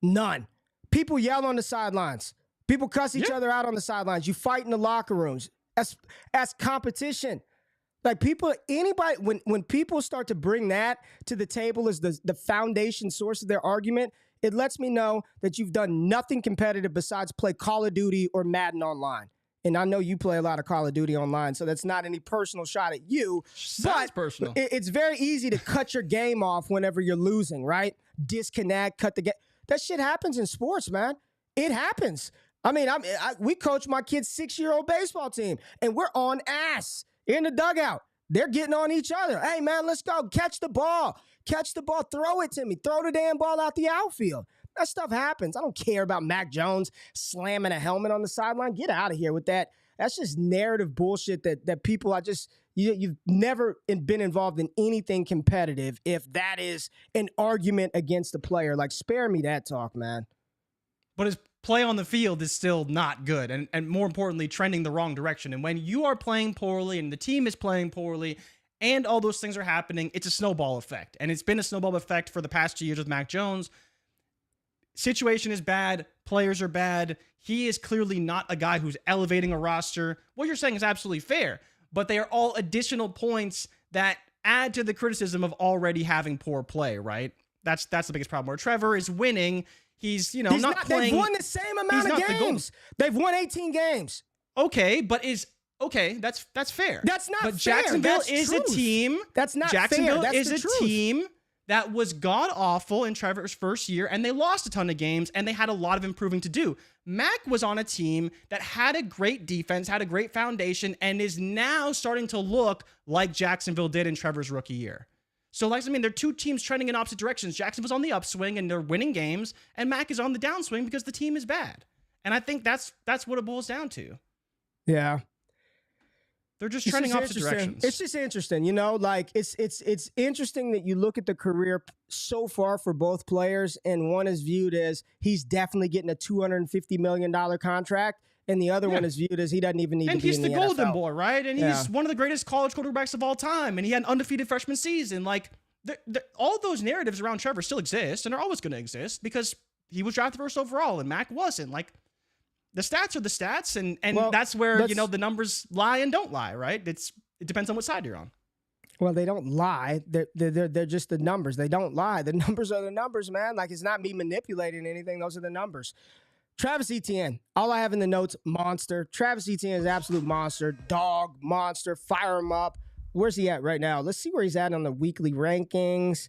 None. People yell on the sidelines. People cuss each other out on the sidelines. You fight in the locker rooms. As competition. Like anybody, when people start to bring that to the table as the foundation source of their argument, it lets me know that you've done nothing competitive besides play Call of Duty or Madden online. And I know you play a lot of Call of Duty online, so that's not any personal shot at you. Sounds personal. It's very easy to cut your game off whenever you're losing, right? Disconnect, cut the game. That shit happens in sports, man. It happens. I mean, we coach my kid's 6-year-old baseball team, and we're on ass in the dugout. They're getting on each other. Hey, man, let's go. Catch the ball. Catch the ball. Throw it to me. Throw the damn ball out the outfield. That stuff happens. I don't care about Mac Jones slamming a helmet on the sideline. Get out of here with that. That's just narrative bullshit that people you've never been involved in anything competitive if that is an argument against the player. Like, spare me that talk, man. But his play on the field is still not good and more importantly, trending the wrong direction. And when you are playing poorly and the team is playing poorly and all those things are happening, it's a snowball effect. And it's been a snowball effect for the past 2 years with Mac Jones. Situation is bad. Players are bad. He is clearly not a guy who's elevating a roster. What you're saying is absolutely fair, but they are all additional points that add to the criticism of already having poor play, right? That's the biggest problem. Where Trevor is winning, he's not playing. They've won the same amount of games. They've won 18 games. Okay, but that's fair. That's not but fair. Jacksonville is a team. That's not fair. Jacksonville That's is the a truth. team that was god-awful in Trevor's first year, and they lost a ton of games, and they had a lot of improving to do. Mac was on a team that had a great defense, had a great foundation, and is now starting to look like Jacksonville did in Trevor's rookie year. So, they're two teams trending in opposite directions. Jacksonville's on the upswing, and they're winning games, and Mac is on the downswing because the team is bad. And I think that's what it boils down to. Yeah. They're just trending opposite directions. It's just interesting, you know, like it's interesting that you look at the career so far for both players, and one is viewed as he's definitely getting a $250 million contract, and the other one is viewed as he doesn't even need to be in the NFL. And he's the golden boy, right? And he's one of the greatest college quarterbacks of all time, and he had an undefeated freshman season. Like, all those narratives around Trevor still exist, and they're always going to exist because he was drafted first overall, and Mac wasn't. Like, the stats are the stats, and that's where, you know, the numbers lie and don't lie, right? It depends on what side you're on. Well, they don't lie. They're just the numbers. They don't lie. The numbers are the numbers, man. Like, it's not me manipulating anything. Those are the numbers. Travis Etienne, all I have in the notes, monster. Travis Etienne is absolute monster. Dog, monster. Fire him up. Where's he at right now? Let's see where he's at on the weekly rankings.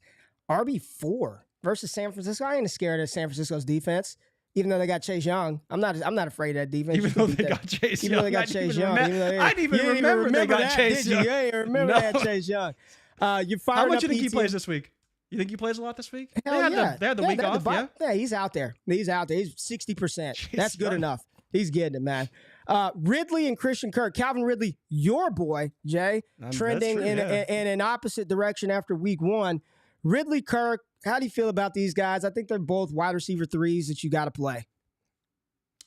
RB4 versus San Francisco. I ain't scared of San Francisco's defense. Even though they got Chase Young, I'm not afraid of that defense. Even though they got Chase Young. I didn't even remember they got Chase Young. You ain't remember that Chase Young. You're fired How much up do you think he ETN. plays this week? You think he plays a lot this week? Hell They had the week off, Yeah, he's out there. He's 60%. That's good enough. He's getting it, man. Ridley and Christian Kirk. Calvin Ridley, your boy, Jay, trending in an opposite direction after week one. Ridley, Kirk, how do you feel about these guys? I think they're both wide receiver threes that you got to play.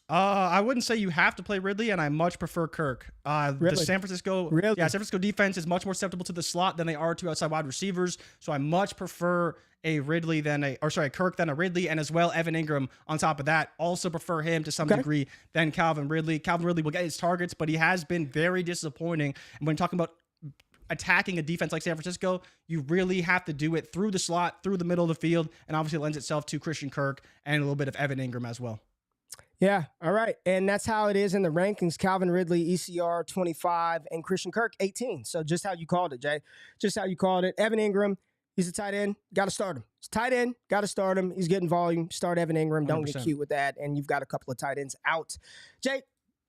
I wouldn't say you have to play Ridley, and I much prefer Kirk. The San Francisco defense is much more susceptible to the slot than they are to outside wide receivers. So I much prefer Kirk than a Ridley, and as well Evan Ingram on top of that. Also prefer him to some degree than Calvin Ridley. Calvin Ridley will get his targets, but he has been very disappointing. And when talking about attacking a defense like San Francisco, you really have to do it through the slot, through the middle of the field, and obviously it lends itself to Christian Kirk and a little bit of Evan Ingram as well. Yeah, all right. And that's how it is in the rankings. Calvin Ridley, ECR 25, and Christian Kirk 18. So just how you called it, Jay. Just how you called it. Evan Ingram, he's a tight end. Got to start him. It's tight end. Got to start him. He's getting volume. Start Evan Ingram. Don't 100%. Get cute with that. And you've got a couple of tight ends out. Jay,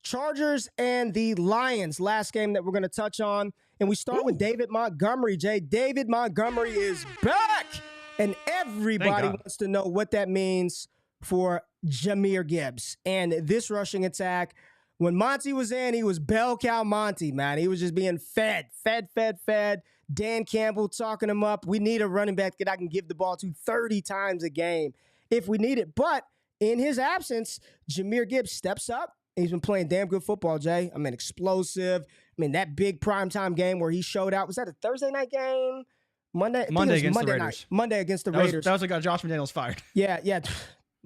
Chargers and the Lions, last game that we're going to touch on. And we start with David Montgomery, Jay. David Montgomery is back. And everybody wants to know what that means for Jahmyr Gibbs. And this rushing attack, when Monty was in, he was bell cow Monty, man. He was just being fed. Dan Campbell talking him up. We need a running back that I can give the ball to 30 times a game if we need it. But in his absence, Jahmyr Gibbs steps up. He's been playing damn good football, Jay. I mean, explosive. I mean, that big primetime game where he showed out. Was that a Thursday night game? Monday against the Raiders. Monday against the Raiders. That was like Josh McDaniels fired. Yeah.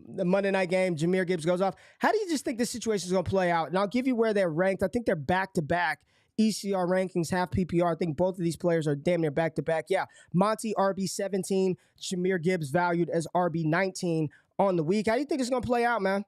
The Monday night game, Jahmyr Gibbs goes off. How do you just think this situation is going to play out? And I'll give you where they're ranked. I think they're back-to-back ECR rankings, half PPR. I think both of these players are damn near back-to-back. Yeah, Monty, RB17. Jahmyr Gibbs valued as RB19 on the week. How do you think it's going to play out, man?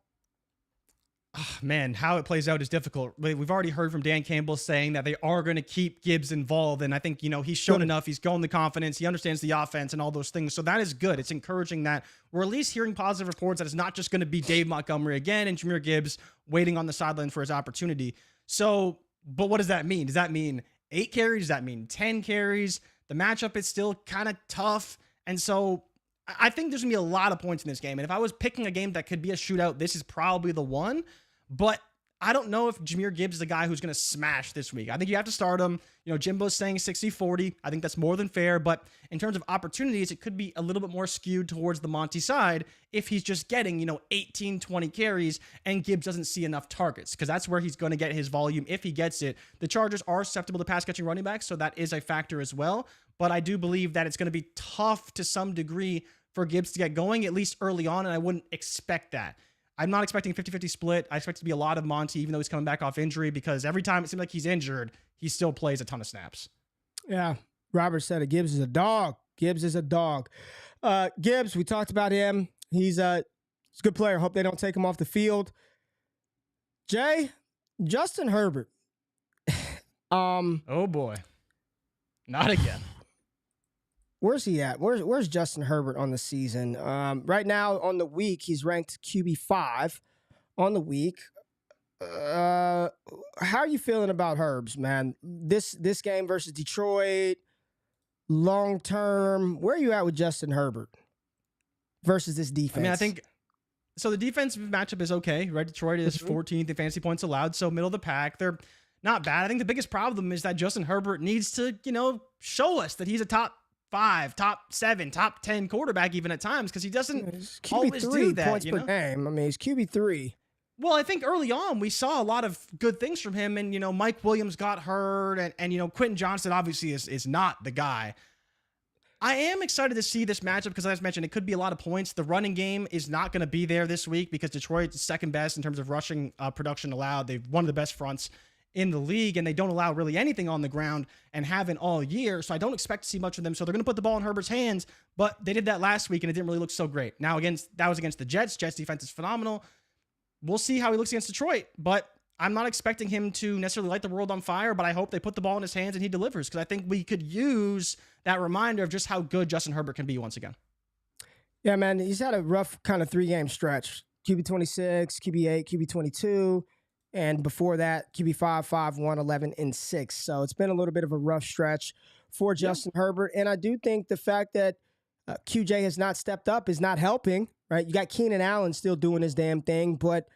Oh, man, how it plays out is difficult. We've already heard from Dan Campbell saying that they are going to keep Gibbs involved. And I think, he's shown enough. He's shown the confidence. He understands the offense and all those things. So that is good. It's encouraging that we're at least hearing positive reports that it's not just going to be Dave Montgomery again and Jahmyr Gibbs waiting on the sideline for his opportunity. So, but what does that mean? Does that mean 8 carries? Does that mean 10 carries? The matchup is still kind of tough. And so I think there's going to be a lot of points in this game. And if I was picking a game that could be a shootout, this is probably the one. But I don't know if Jahmyr Gibbs is the guy who's going to smash this week. I think you have to start him. Jimbo's saying 60-40. I think that's more than fair. But in terms of opportunities, it could be a little bit more skewed towards the Monty side if he's just getting, 18, 20 carries and Gibbs doesn't see enough targets, because that's where he's going to get his volume if he gets it. The Chargers are susceptible to pass-catching running backs, so that is a factor as well. But I do believe that it's going to be tough to some degree for Gibbs to get going, at least early on, and I wouldn't expect that. I'm not expecting a 50-50 split. I expect it to be a lot of Monty, even though he's coming back off injury, because every time it seems like he's injured, he still plays a ton of snaps. Yeah. Robert said it. Gibbs is a dog. Gibbs, we talked about him. He's a good player. Hope they don't take him off the field. Jay, Justin Herbert. Oh, boy. Not again. Where's he at? Where's Justin Herbert on the season? Right now on the week, he's ranked QB5 on the week. How are you feeling about Herbs, man? This game versus Detroit, long term. Where are you at with Justin Herbert versus this defense? I mean, I think so. The defensive matchup is okay, right? Detroit is 14th in fantasy points allowed, so middle of the pack. They're not bad. I think the biggest problem is that Justin Herbert needs to, show us that he's a top 5, top 7, top 10 quarterback even at times, because he doesn't always do that. Points per game. I mean, he's QB3. Well, I think early on we saw a lot of good things from him, and Mike Williams got hurt, and Quentin Johnston obviously is not the guy. I am excited to see this matchup because, as mentioned, it could be a lot of points. The running game is not going to be there this week because Detroit's second best in terms of rushing production allowed. They've one of the best fronts in the league, and they don't allow really anything on the ground and haven't all year. So I don't expect to see much of them. So they're going to put the ball in Herbert's hands, but they did that last week and it didn't really look so great. Now that was against the Jets. Jets defense is phenomenal. We'll see how he looks against Detroit, but I'm not expecting him to necessarily light the world on fire, but I hope they put the ball in his hands and he delivers, because I think we could use that reminder of just how good Justin Herbert can be once again. Yeah, man, he's had a rough kind of 3-game stretch. QB 26, QB 8, QB 22, and before that, QB 5, 1, 11, and 6. So it's been a little bit of a rough stretch for Justin Herbert, and I do think the fact that QJ has not stepped up is not helping, right? You got Keenan Allen still doing his damn thing, but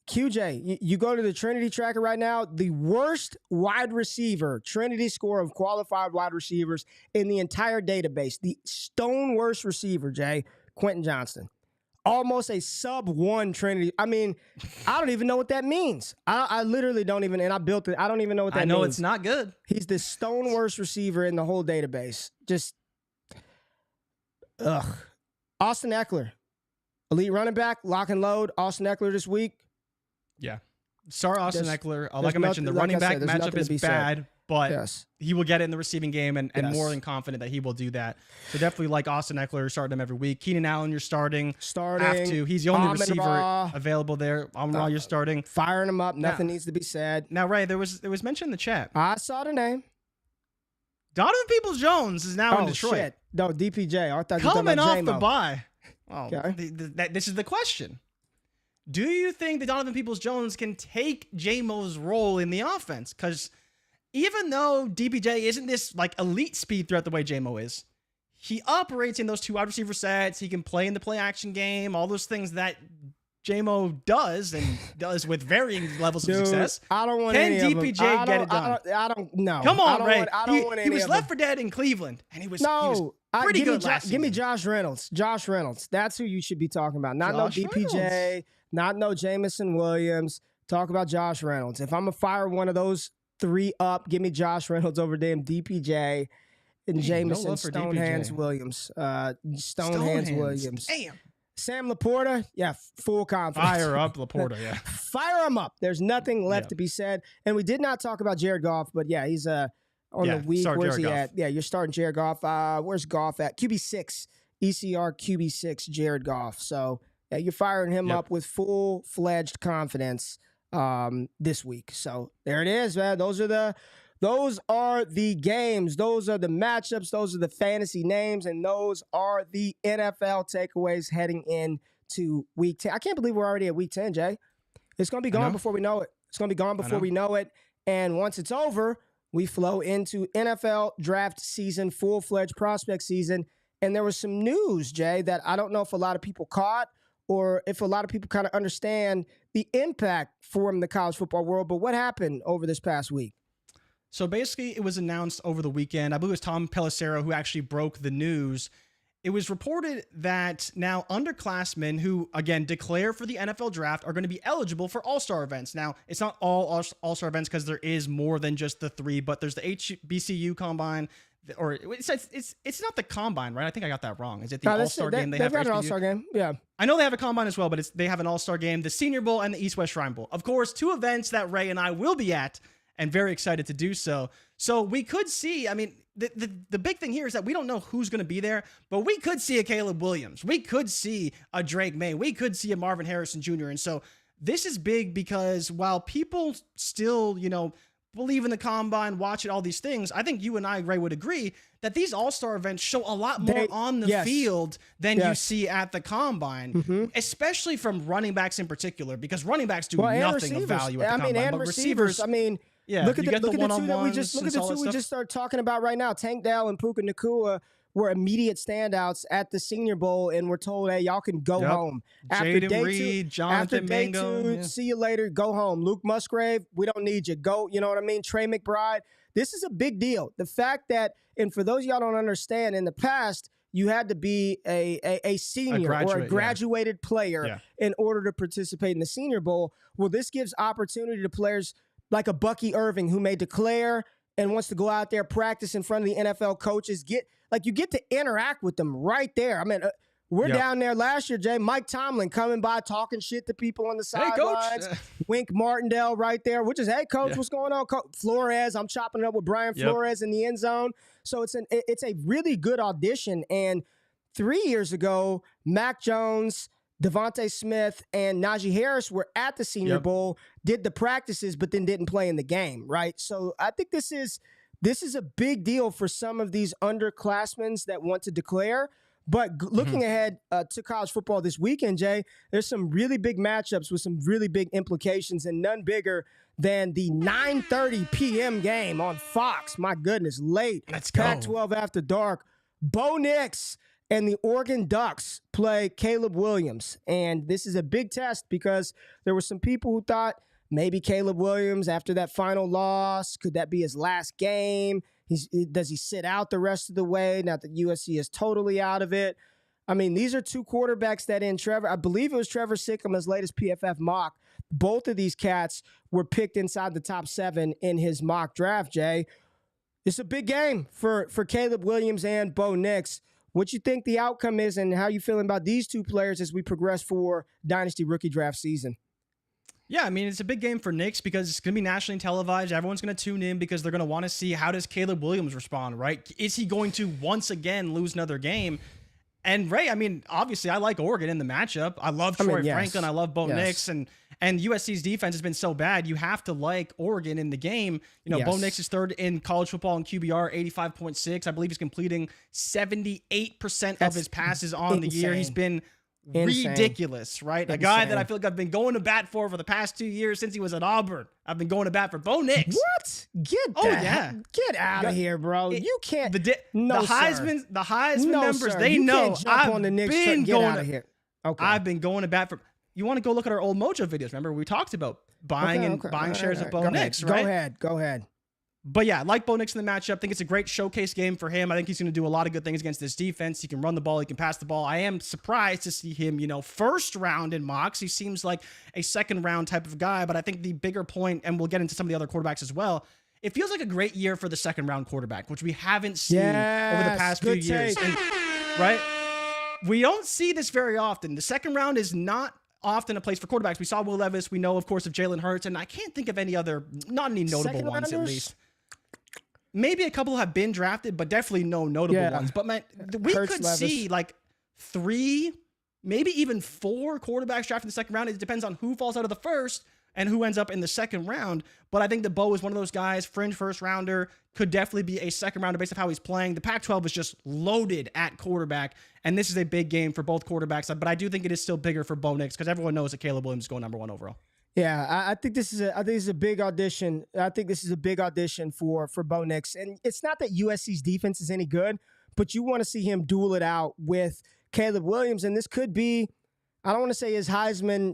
QJ, you go to the Trinity tracker right now, the worst wide receiver, Trinity score of qualified wide receivers in the entire database, the stone worst receiver, Jay, Quentin Johnston. Almost a sub-1 Trinity. I mean, I don't even know what that means. I literally don't even, and I built it, I don't even know what that means. I know it's not good. He's the stone worst receiver in the whole database. Just, Austin Eckler, elite running back, lock and load. Austin Eckler this week. Yeah. Sorry, Austin Eckler. Like I mentioned, the running back matchup is bad, but he will get it in the receiving game and more than confident that he will do that. So definitely like Austin Eckler, starting him every week. Keenan Allen, you're starting. Have to. He's the only receiver available there. Amon-Ra, you're starting. Firing him up. Nothing needs to be said. Now, Ray, there was mention in the chat. I saw the name. Donovan Peoples-Jones is now in Detroit. Shit. No, DPJ. I thought you were coming off J-Mo. the bye. Oh, this is the question. Do you think that Donovan Peoples-Jones can take J-Mo's role in the offense? Because even though DPJ isn't this like elite speed threat the way J-Mo is, he operates in those 2 wide receiver sets. He can play in the play action game, all those things that J-Mo does and does with varying levels of success. I don't want Can any of them. DPJ get it done? I don't know. Come on, Ray. He was left for dead in Cleveland, and he was pretty good last season. Give me Josh Reynolds. Josh Reynolds. That's who you should be talking about. Not no DPJ. Not no Jamison Williams. Talk about Josh Reynolds. If I'm going to fire one of those 3 up, give me Josh Reynolds over damn DPJ and Jamison Stonehands Williams. Stonehands Williams. Damn. Sam Laporta, full confidence. Fire up Laporta, Fire him up. There's nothing left to be said. And we did not talk about Jared Goff, but he's on the week. Where's he at? Yeah, you're starting Jared Goff. Where's Goff at? QB6. ECR QB6, Jared Goff. So, you're firing him up with full-fledged confidence this week. So there it is, man. Those are the games. Those are the matchups. Those are the fantasy names, and those are the NFL takeaways heading into week 10. I can't believe we're already at week 10, Jay. It's gonna be gone before we know it. It's gonna be gone before we know it. And once it's over, we flow into NFL draft season, full-fledged prospect season. And there was some news, Jay, that I don't know if a lot of people caught, or if a lot of people kind of understand the impact from the college football world. But what happened over this past week? So basically, it was announced over the weekend. I believe it was Tom Pelissero who actually broke the news. It was reported that now underclassmen who, again, declare for the NFL draft are going to be eligible for all-star events. Now, it's not all all-star events because there is more than just the 3, but there's the HBCU Combine, or it's not the Combine, right? I think I got that wrong. Is it the all-star game they have? They've got an all-star game, yeah. I know they have a Combine as well, but they have an all-star game, the Senior Bowl and the East-West Shrine Bowl. Of course, 2 events that Ray and I will be at, and very excited to do so. So we could see, I mean, the big thing here is that we don't know who's going to be there, but we could see a Caleb Williams. We could see a Drake May. We could see a Marvin Harrison Jr. And so this is big because while people still, believe in the Combine, watch it, all these things, I think you and I, Ray, would agree that these all-star events show a lot more on the field than you see at the Combine, especially from running backs in particular, because running backs do nothing of value at the Combine. And receivers, look at the 2 that we just started talking about right now. Tank Dell and Puka Nacua were immediate standouts at the Senior Bowl and were told, hey, y'all can go home. After Jaden Reed, Jonathan Mingo. See you later, go home. Luke Musgrave, we don't need you. Go, you know what I mean? Trey McBride. This is a big deal. The fact that, and for those of y'all don't understand, in the past, you had to be a senior or a graduated player in order to participate in the Senior Bowl. Well, this gives opportunity to players like a Bucky Irving who may declare and wants to go out there, practice in front of the NFL coaches. You get to interact with them right there. I mean, we're down there last year, Jay. Mike Tomlin coming by, talking shit to people on the sidelines. Hey, Wink Martindale right there, which is, hey, coach, what's going on? Flores, I'm chopping it up with Brian Flores in the end zone. So it's a really good audition. And 3 years ago, Mac Jones, Devontae Smith, and Najee Harris were at the Senior Bowl, did the practices, but then didn't play in the game, right? So I think this is a big deal for some of these underclassmen that want to declare. But looking ahead to college football this weekend, Jay, there's some really big matchups with some really big implications, and none bigger than the 9:30 p.m. game on Fox. My goodness, late. Let's go. Pac-12 after dark. Bo Nix and the Oregon Ducks play Caleb Williams. And this is a big test because there were some people who thought maybe Caleb Williams, after that final loss, could that be his last game? Does he sit out the rest of the way now that USC is totally out of it? I mean, these are two quarterbacks that I believe it was Trevor Sikkema's latest PFF mock. Both of these cats were picked inside the top 7 in his mock draft, Jay. It's a big game for Caleb Williams and Bo Nix. What you think the outcome is and how you feeling about these two players as we progress for Dynasty Rookie Draft season? Yeah, I mean, it's a big game for Knicks because it's going to be nationally televised. Everyone's going to tune in because they're going to want to see how does Caleb Williams respond, right? Is he going to once again lose another game? And Ray, I mean, obviously, I like Oregon in the matchup. I love Troy Franklin. I love Bo Nix. And USC's defense has been so bad. You have to like Oregon in the game. You know, Bo Nix is third in college football in QBR, 85.6. I believe he's completing 78% of his passes on the year. He's been ridiculous, right? A guy that I feel like I've been going to bat for the past 2 years since he was at Auburn. I've been going to bat for Bo Nix. What? Get out of here, bro. You can't. The Heisman members, they know I've been going to here. Okay. I've been going to bat for. You want to go look at our old Mojo videos? Remember we talked about buying shares of Bo Nix, right? Go ahead. But yeah, like Bo Nix in the matchup, I think it's a great showcase game for him. I think he's going to do a lot of good things against this defense. He can run the ball. He can pass the ball. I am surprised to see him, first round in mocks. He seems like a second round type of guy, but I think the bigger point, and we'll get into some of the other quarterbacks as well, it feels like a great year for the second round quarterback, which we haven't seen over the past few years. Right? We don't see this very often. The second round is not often a place for quarterbacks. We saw Will Levis. We know, of course, of Jalen Hurts, and I can't think of not any notable ones at least. Maybe a couple have been drafted, but definitely no notable ones. But man, we could see like 3, maybe even 4 quarterbacks drafted in the second round. It depends on who falls out of the first and who ends up in the second round. But I think that Bo is one of those guys, fringe first rounder, could definitely be a second rounder based on how he's playing. The Pac-12 is just loaded at quarterback, and this is a big game for both quarterbacks. But I do think it is still bigger for Bo Nix because everyone knows that Caleb Williams is going number 1 overall. Yeah, I think this is a big audition. I think this is a big audition for Bo Nix. And it's not that USC's defense is any good, but you want to see him duel it out with Caleb Williams. And this could be, I don't want to say his Heisman,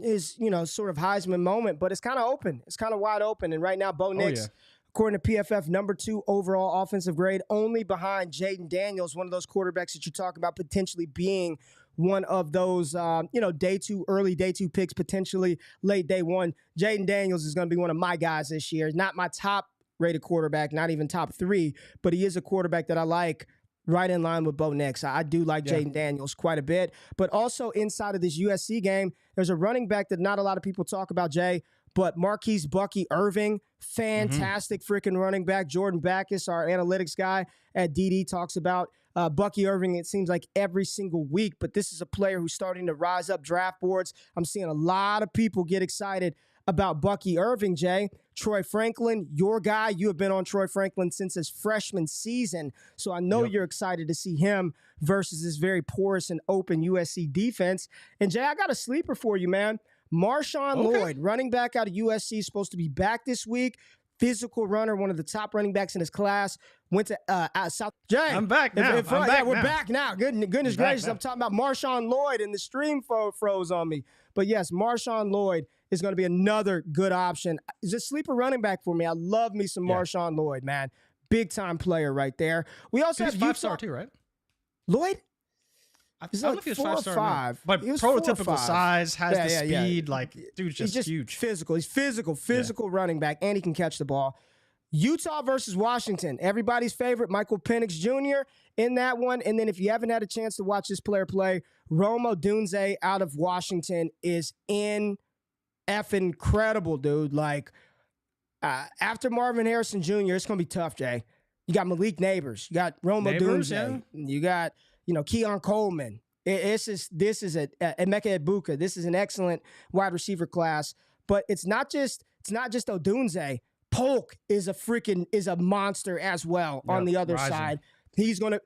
sort of Heisman moment, but it's kind of open. It's kind of wide open. And right now, Bo Nix, according to PFF, number 2 overall offensive grade, only behind Jaden Daniels, one of those quarterbacks that you talk about potentially being one of those, early day 2 picks, potentially late day 1. Jaden Daniels is going to be one of my guys this year. Not my top rated quarterback, not even top 3, but he is a quarterback that I like right in line with Bo Nix. I do like Jaden Daniels quite a bit. But also inside of this USC game, there's a running back that not a lot of people talk about, Jay, but Marquise Bucky Irving, fantastic freaking running back. Jordan Backus, our analytics guy at DD, talks about Bucky Irving, it seems like every single week, but this is a player who's starting to rise up draft boards. I'm seeing a lot of people get excited about Bucky Irving, Jay. Troy Franklin, your guy. You have been on Troy Franklin since his freshman season, so I know you're excited to see him versus this very porous and open USC defense. And, Jay, I got a sleeper for you, man. Marshawn Lloyd, running back out of USC, is supposed to be back this week. physical runner, one of the top running backs in his class. Went to South. Jay, I'm back now. We're back now. Goodness gracious, I'm talking about Marshawn Lloyd, and the stream froze on me. But yes, Marshawn Lloyd is going to be another good option. He's a sleeper running back for me. I love me some Marshawn Lloyd, man. Big time player right there. We also have 5-star too, right? Lloyd. He's like 4 or 5, but prototypical size, has the speed. Like, dude's just huge. Physical. He's physical running back, and he can catch the ball. Utah versus Washington. Everybody's favorite, Michael Penix Jr. in that one. And then if you haven't had a chance to watch this player play, Rome Odunze out of Washington is incredible, dude. Like, after Marvin Harrison Jr., it's going to be tough, Jay. You got Malik Neighbors. You got Rome Odunze. Yeah. You got, Keon Coleman. This is Emeka Egbuka. This is an excellent wide receiver class. But it's not just Odunze. Polk is a monster as well on the other side. He's gonna,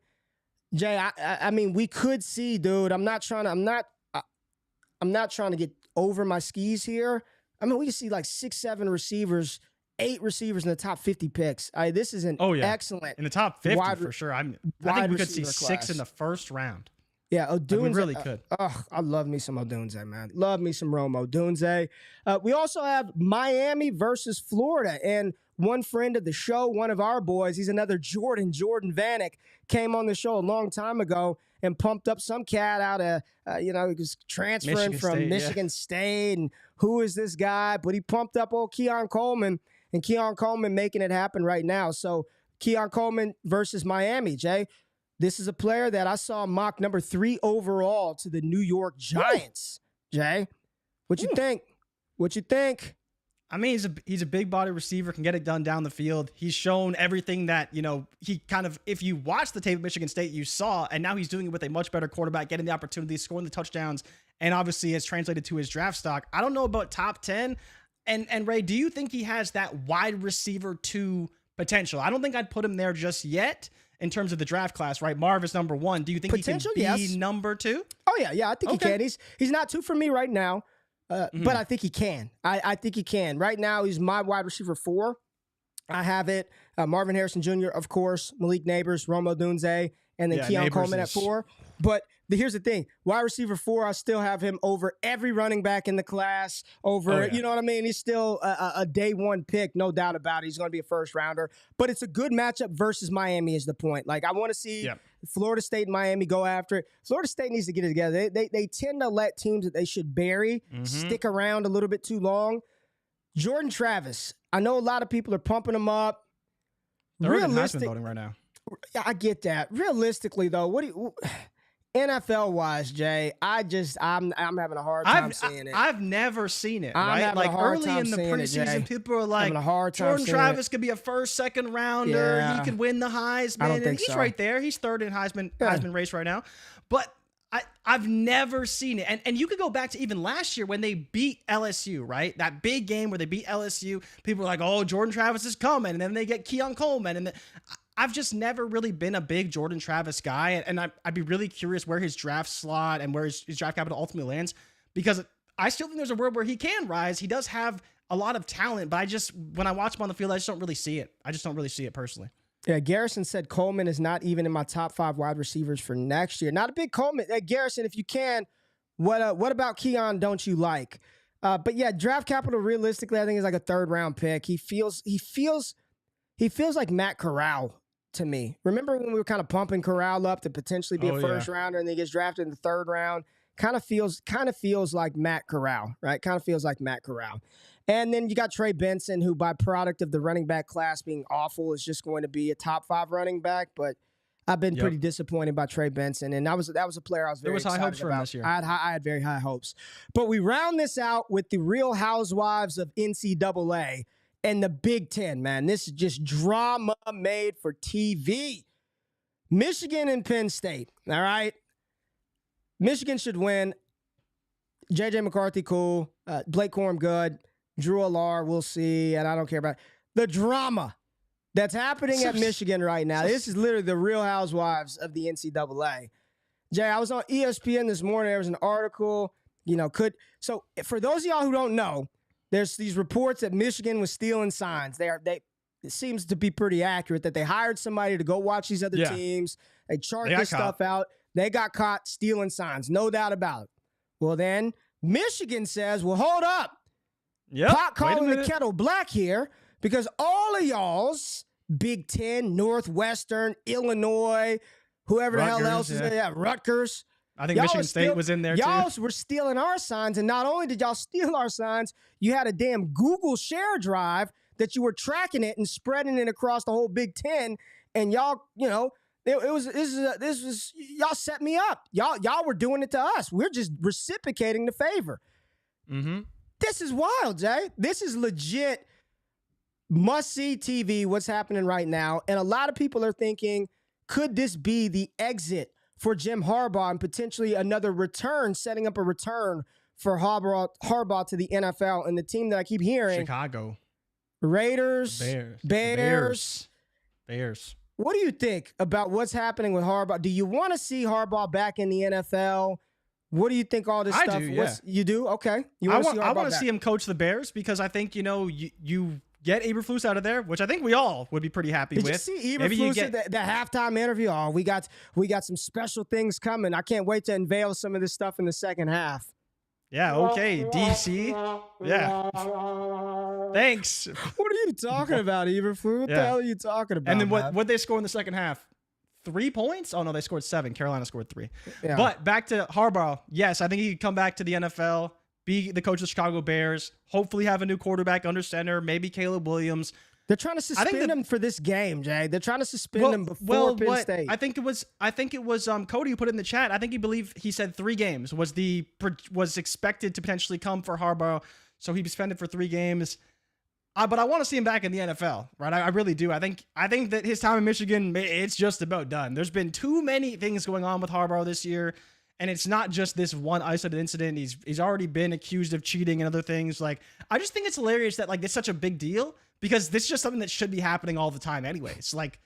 Jay. I mean, we could see, dude. I'm not trying to get over my skis here. I mean, we can see like 6-7 receivers, 8 receivers in the top 50 picks. This is an excellent in the top 50 for sure. I think we could see 6 in the first round. Yeah, Odunze. We really could. I love me some Odunze, man. Love me some Rome Odunze. We also have Miami versus Florida. And one friend of the show, one of our boys, he's another Jordan Vanek, came on the show a long time ago and pumped up some cat out of, he was transferring from Michigan State. And who is this guy? But he pumped up old Keon Coleman, and Keon Coleman making it happen right now. So Keon Coleman versus Miami, Jay. This is a player that I saw mock number 3 overall to the New York Giants. Jay, what you think? What you think? I mean, he's a big body receiver, can get it done down the field. He's shown everything that, he kind of, if you watch the tape of Michigan State, you saw, and now he's doing it with a much better quarterback, getting the opportunities, scoring the touchdowns, and obviously has translated to his draft stock. I don't know about top 10. And Ray, do you think he has that wide receiver 2 potential? I don't think I'd put him there just yet. In terms of the draft class, right? Marv is number 1. Do you think potential, he can be number 2? Oh, yeah. I think he can. He's not 2 for me right now, but I think he can. I think he can. Right now, he's my wide receiver 4. I have it. Marvin Harrison Jr., of course, Malik Neighbors, Rome Odunze, and then Keon Coleman at 4. But here's the thing. Wide receiver 4, I still have him over every running back in the class, you know what I mean? He's still a day 1 pick, no doubt about it. He's going to be a first rounder. But it's a good matchup versus Miami is the point. Like, I want to see Florida State and Miami go after it. Florida State needs to get it together. They tend to let teams that they should bury stick around a little bit too long. Jordan Travis, I know a lot of people are pumping him up. They're in Heisman voting right now. I get that. Realistically, though, NFL wise, Jay, I'm having a hard time seeing it. I've never seen it. Right, like early in the preseason, people are like, Jordan Travis could be a first, second rounder. Yeah. He could win the Heisman, and he's right there. He's third in Heisman race right now. But I've never seen it. And you could go back to even last year when they beat LSU, right? That big game where they beat LSU. People were like, oh, Jordan Travis is coming, and then they get Keon Coleman, and I've just never really been a big Jordan Travis guy, and I'd be really curious where his draft slot and where his draft capital ultimately lands, because I still think there's a world where he can rise. He does have a lot of talent, but when I watch him on the field, I just don't really see it. I just don't really see it personally. Yeah, Garrison said Coleman is not even in my top 5 wide receivers for next year. Not a big Coleman. Garrison, if you can, what about Keon don't you like? But yeah, draft capital realistically, I think is like a 3rd round pick. He feels like Matt Corral to me. Remember when we were kind of pumping Corral up to potentially be a first rounder, and then he gets drafted in the 3rd round? Kind of feels like Matt Corral, right? Kind of feels like Matt Corral. And then you got Trey Benson, who by product of the running back class being awful is just going to be a top 5 running back. But I've been pretty disappointed by Trey Benson, and that was a player I was very excited about. There was high hopes for him this year. I had very high hopes. But we round this out with the Real Housewives of NCAA and the Big Ten, man. This is just drama made for TV. Michigan and Penn State, all right? Michigan should win. J.J. McCarthy, cool. Blake Corum, good. Drew Allar, we'll see, and I don't care about it. The drama that's happening at Michigan right now. This is literally the Real Housewives of the NCAA. Jay, I was on ESPN this morning. There was an article, so for those of y'all who don't know, There's these reports that Michigan was stealing signs. It seems to be pretty accurate that they hired somebody to go watch these other teams. They chart this stuff out. They got caught stealing signs, no doubt about it. Well, then Michigan says, well, hold up. Pot calling the kettle black here because all of y'all's Big Ten, Northwestern, Illinois, whoever the hell else is there, Rutgers. I think Michigan State was in there too. Y'all were stealing our signs, and not only did y'all steal our signs, you had a damn Google share drive that you were tracking it and spreading it across the whole Big Ten, and y'all, this was y'all set me up. Y'all were doing it to us. We're just reciprocating the favor. Mm-hmm. This is wild, Jay. This is legit must-see TV, what's happening right now, and a lot of people are thinking, could this be the exit for Jim Harbaugh and potentially another return, setting up a return for Harbaugh to the NFL? And the team that I keep hearing, Chicago. Raiders, Bears. What do you think about what's happening with Harbaugh? Do you want to see Harbaugh back in the NFL? What do you think all this stuff? I do, yeah. You do? Okay. I want to see him coach the Bears because I think, you get Eberflus out of there, which I think we all would be pretty happy with. Did you see Eberflus at the halftime interview? Oh, we got some special things coming. I can't wait to unveil some of this stuff in the second half. Yeah, okay, DC. Yeah. Thanks. What are you talking about, Eberflus? What the hell are you talking about? And then what they score in the second half? 3 points? Oh, no, they scored 7. Carolina scored 3. Yeah. But back to Harbaugh. Yes, I think he could come back to the NFL, be the coach of the Chicago Bears, hopefully have a new quarterback under center, maybe Caleb Williams. They're trying to suspend him for this game, Jay. They're trying to suspend him before Penn State. I think it was Cody who put it in the chat. I think he said 3 games was expected to potentially come for Harbaugh, so he'd be suspended for 3 games. But I want to see him back in the NFL, right? I really do. I think that his time in Michigan, it's just about done. There's been too many things going on with Harbaugh this year, and it's not just this one isolated incident. He's already been accused of cheating and other things. Like, I just think it's hilarious that it's such a big deal because this is just something that should be happening all the time anyways. Like,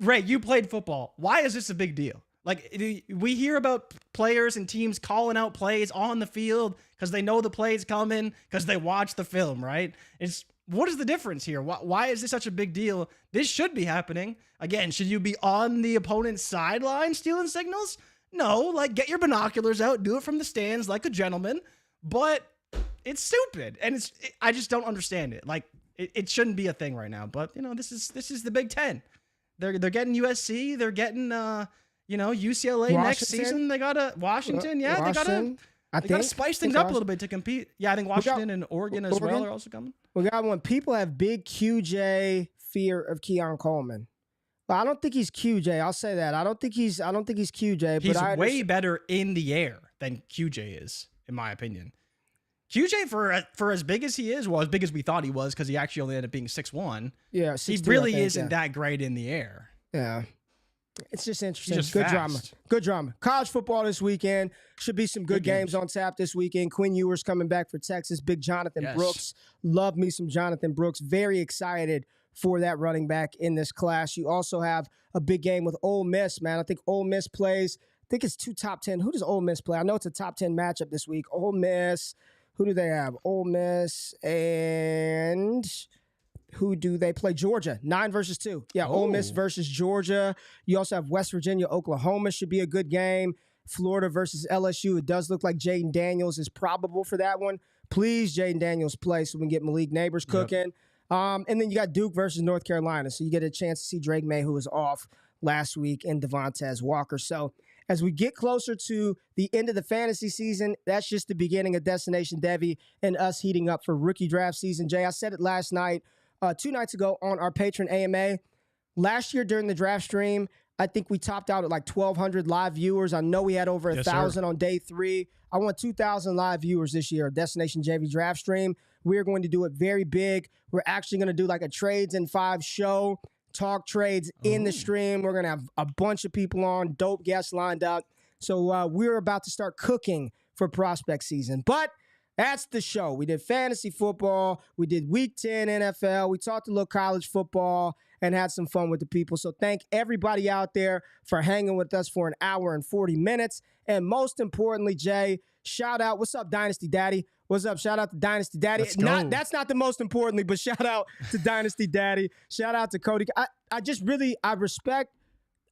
Ray, you played football. Why is this a big deal? Like, we hear about players and teams calling out plays on the field because they know the play's coming because they watch the film, right? What is the difference here? Why is this such a big deal? This should be happening. Again, should you be on the opponent's sideline stealing signals? No, get your binoculars out, do it from the stands like a gentleman, but it's stupid. And I just don't understand it. It shouldn't be a thing right now, but this is the Big Ten. They're getting USC, they're getting UCLA next season. They got Washington. Yeah, they got to spice things up a little bit to compete. Yeah, I think Washington and Oregon as well are also coming. We got one. People have big QJ fear of Keon Coleman. But I don't think he's QJ. I'll say that. I don't think he's QJ. He's way better in the air than QJ is, in my opinion. QJ, for as big as he is, well, as big as we thought he was, because he actually only ended up being 6'1". Yeah, he really isn't that great in the air. Yeah. It's just interesting. Just good fast. drama. Good drama. College football this weekend. Should be some good games on tap this weekend. Quinn Ewers coming back for Texas. Big Jonathan Brooks. Love me some Jonathan Brooks. Very excited for that running back in this class. You also have a big game with Ole Miss, man. I think Ole Miss plays. I think it's 2 top 10. Who does Ole Miss play? I know it's a top 10 matchup this week. Ole Miss. Who do they have? Ole Miss and... who do they play? Georgia, 9 versus 2. Yeah, Ole Miss versus Georgia. You also have West Virginia, Oklahoma should be a good game. Florida versus LSU. It does look like Jaden Daniels is probable for that one. Please, Jaden Daniels play so we can get Malik Neighbors cooking. And then you got Duke versus North Carolina. So you get a chance to see Drake May, who was off last week, and Devontae Walker. So as we get closer to the end of the fantasy season, that's just the beginning of Destination Devy and us heating up for rookie draft season. Jay, I said it last night. 2 nights ago on our patron AMA. Last year during the draft stream, I think we topped out at 1,200 live viewers. I know we had over 1,000 on day 3. I want 2,000 live viewers this year, Destination JV draft stream. We're going to do it very big. We're actually going to do a trades in 5 show, talk trades in the stream. We're going to have a bunch of people on, dope guests lined up. So we're about to start cooking for prospect season. But that's the show. We did fantasy football. We did week 10 NFL. We talked a little college football and had some fun with the people. So thank everybody out there for hanging with us for 1 hour and 40 minutes. And most importantly, Jay, shout out. What's up, Dynasty Daddy? What's up? Shout out to Dynasty Daddy. That's not the most importantly, but shout out to Dynasty Daddy. Shout out to Cody. I just want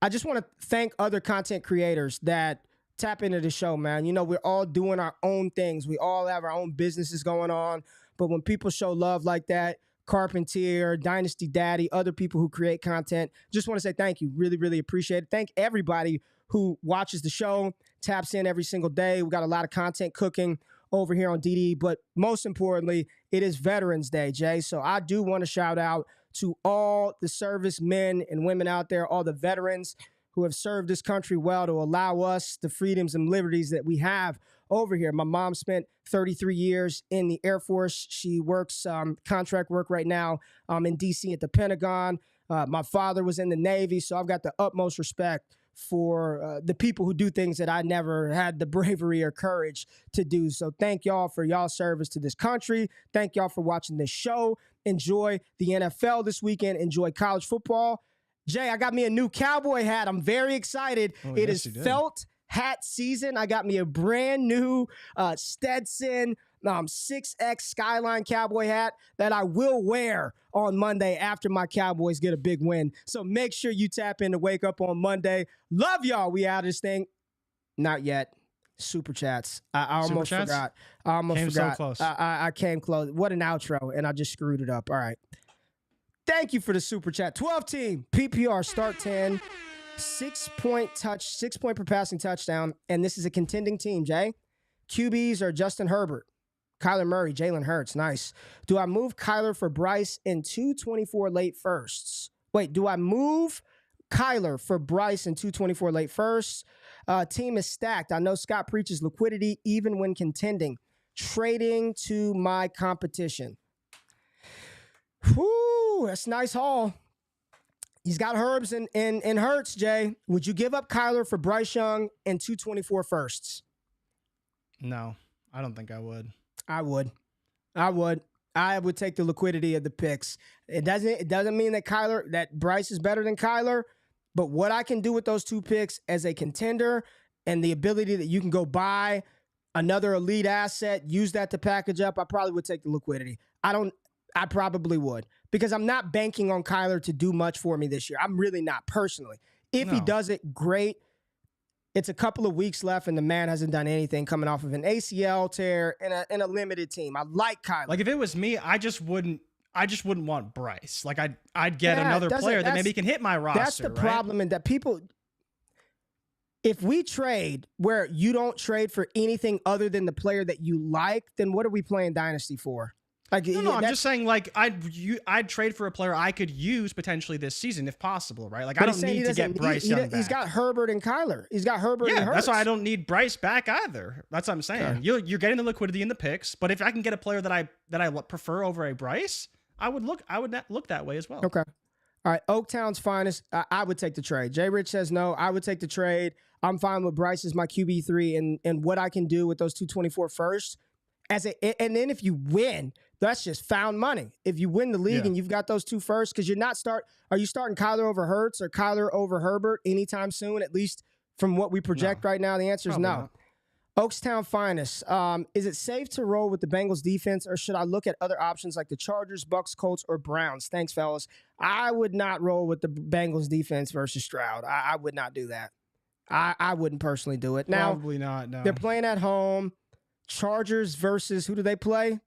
to thank other content creators that tap into the show, man. You know, we're all doing our own things. We all have our own businesses going on. But when people show love like that, Carpentier, Dynasty Daddy, other people who create content, just want to say thank you. Really, really appreciate it. Thank everybody who watches the show, taps in every single day. We got a lot of content cooking over here on DD, but most importantly, it is Veterans Day, Jay. So I do want to shout out to all the service men and women out there, all the veterans who have served this country well to allow us the freedoms and liberties that we have over here. My mom spent 33 years in the Air Force. She works contract work right now in D.C. at the Pentagon. My father was in the Navy, so I've got the utmost respect for the people who do things that I never had the bravery or courage to do. So thank y'all for y'all service to this country. Thank y'all for watching this show. Enjoy the NFL this weekend. Enjoy college football. Jay, I got me a new cowboy hat. I'm very excited. It is felt hat season. I got me a brand new Stetson 6X Skyline cowboy hat that I will wear on Monday after my Cowboys get a big win. So make sure you tap in to Wake Up on Monday. Love y'all. We out of this thing. Not yet. Super chats. I almost forgot. I almost forgot. So close. I came close. What an outro, and I just screwed it up. All right. Thank you for the super chat. 12 team PPR start 10, 6 point per passing touchdown, and this is a contending team. Jay, QBs are Justin Herbert, Kyler Murray, Jalen Hurts. Nice. Do I move Kyler for Bryce in 224 late firsts? Wait, do I move Kyler for Bryce in 224 late firsts? Team is stacked. I know Scott preaches liquidity even when contending. Trading to my competition. Whoo, that's a nice haul. He's got Herbs and Hurts, Jay. Would you give up Kyler for Bryce Young and 224 firsts? No, I don't think I would. I would. I would take the liquidity of the picks. It doesn't mean that Bryce is better than Kyler, but what I can do with those two picks as a contender and the ability that you can go buy another elite asset, use that to package up, I probably would take the liquidity. I probably would, because I'm not banking on Kyler to do much for me this year. I'm really not, personally. If he does it, great. It's a couple of weeks left, and the man hasn't done anything coming off of an ACL tear in a limited team. I like Kyler. Like, if it was me, I just wouldn't want Bryce. Like, I'd get another player that maybe can hit my roster. That's the problem, and that people. If we trade where you don't trade for anything other than the player that you like, then what are we playing Dynasty for? Like, no, I'm just saying, like, I'd trade for a player I could use potentially this season if possible, right? Like, I don't need to get Bryce Young back. He's got Herbert and Kyler. He's got Herbert and Hurts. That's why I don't need Bryce back either. That's what I'm saying. Yeah. You're getting the liquidity in the picks, but if I can get a player that I prefer over a Bryce, I would look that way as well. Okay. All right, Oaktown's finest. I would take the trade. JRich says no. I would take the trade. I'm fine with Bryce as my QB3 and what I can do with those 224 first. And then if you win, that's just found money. If you win the league and you've got those two first, because are you starting Kyler over Hurts or Kyler over Herbert anytime soon? At least from what we project right now, the answer is no. Oakstown finest. Is it safe to roll with the Bengals defense, or should I look at other options like the Chargers, Bucks, Colts, or Browns? Thanks, fellas. I would not roll with the Bengals defense versus Stroud. I would not do that. I wouldn't personally do it. Now, probably not. No. They're playing at home. Chargers versus who do they play?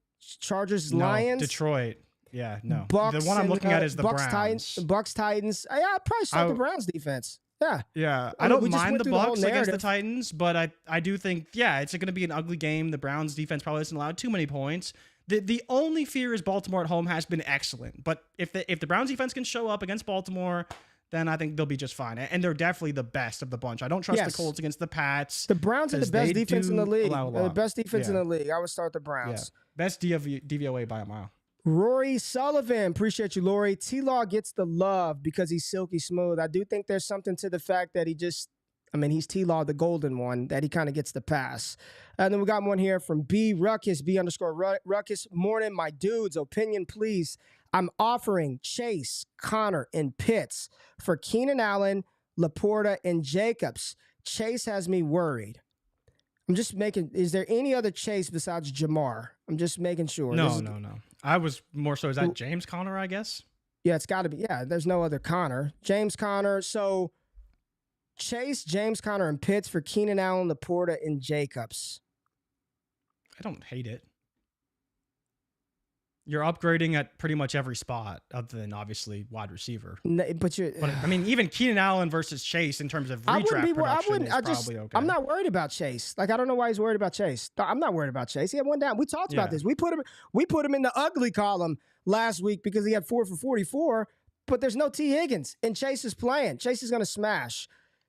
Lions? Detroit. Yeah, no. Bucks the one I'm looking at is the Bucks, Browns. Bucks, Titans. Yeah, I'd probably start the Browns defense. Yeah. Yeah. I don't mind the Bucks against the Titans, but I do think, it's going to be an ugly game. The Browns defense probably doesn't allow too many points. The only fear is Baltimore at home has been excellent. But if the Browns defense can show up against Baltimore, then I think they'll be just fine. And they're definitely the best of the bunch. I don't trust the Colts against the Pats. The Browns are the best defense in the league. They're the best defense in the league. I would start the Browns. Yeah. Best DVOA by a mile. Rory Sullivan. Appreciate you, Lori. T-Law gets the love because he's silky smooth. I do think there's something to the fact that he's T-Law, the golden one, that he kind of gets the pass. And then we got one here from B Ruckus, B_Ruckus. Morning, my dudes. Opinion, please. I'm offering Chase, Connor, and Pitts for Keenan Allen, Laporta, and Jacobs. Chase has me worried. I'm just making. Is there any other Chase besides Jamar? I'm just making sure. No. I was more so. Is that James Conner? I guess. Yeah, it's got to be. Yeah, there's no other Conner. James Conner. So Chase, James Conner, and Pitts for Keenan Allen, Laporta, and Jacobs. I don't hate it. You're upgrading at pretty much every spot, other than obviously wide receiver. But I mean, even Keenan Allen versus Chase in terms of redraft production is probably okay. I'm not worried about Chase. Like, I don't know why he's worried about Chase. I'm not worried about Chase. He had one down. We talked about this. We put him in the ugly column last week because he had 4 for 44. But there's no T. Higgins, and Chase is playing. Chase is going to smash.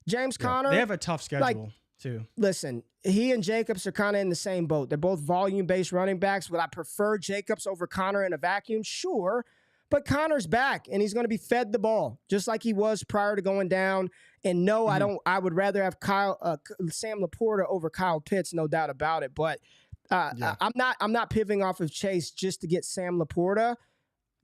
James Conner. They have a tough schedule too. Listen, he and Jacobs are kind of in the same boat. They're both volume-based running backs. Would I prefer Jacobs over Conner in a vacuum? Sure. But Conner's back, and he's going to be fed the ball, just like he was prior to going down. And no, I don't. I would rather have Sam Laporta over Kyle Pitts, no doubt about it. But I'm not pivoting off of Chase just to get Sam Laporta.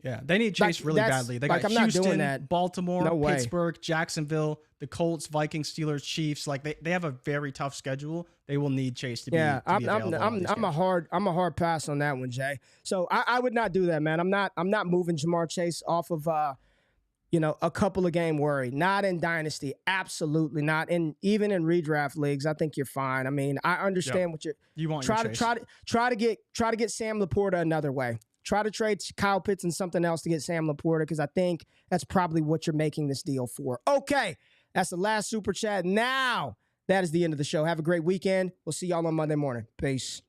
Yeah, they need Chase really badly. They got I'm Houston, not doing that. Baltimore, Pittsburgh, Jacksonville, the Colts, Vikings, Steelers, Chiefs. Like they have a very tough schedule. They will need Chase to be. Yeah, I'm a hard pass on that one, Jay. So I would not do that, man. I'm not moving Jamar Chase off of a couple of game worry. Not in dynasty, absolutely not. And even in redraft leagues, I think you're fine. I mean, I understand what you want. Try to get Sam Laporta another way. Try to trade Kyle Pitts and something else to get Sam Laporta, because I think that's probably what you're making this deal for. Okay, that's the last super chat. Now, that is the end of the show. Have a great weekend. We'll see y'all on Monday morning. Peace.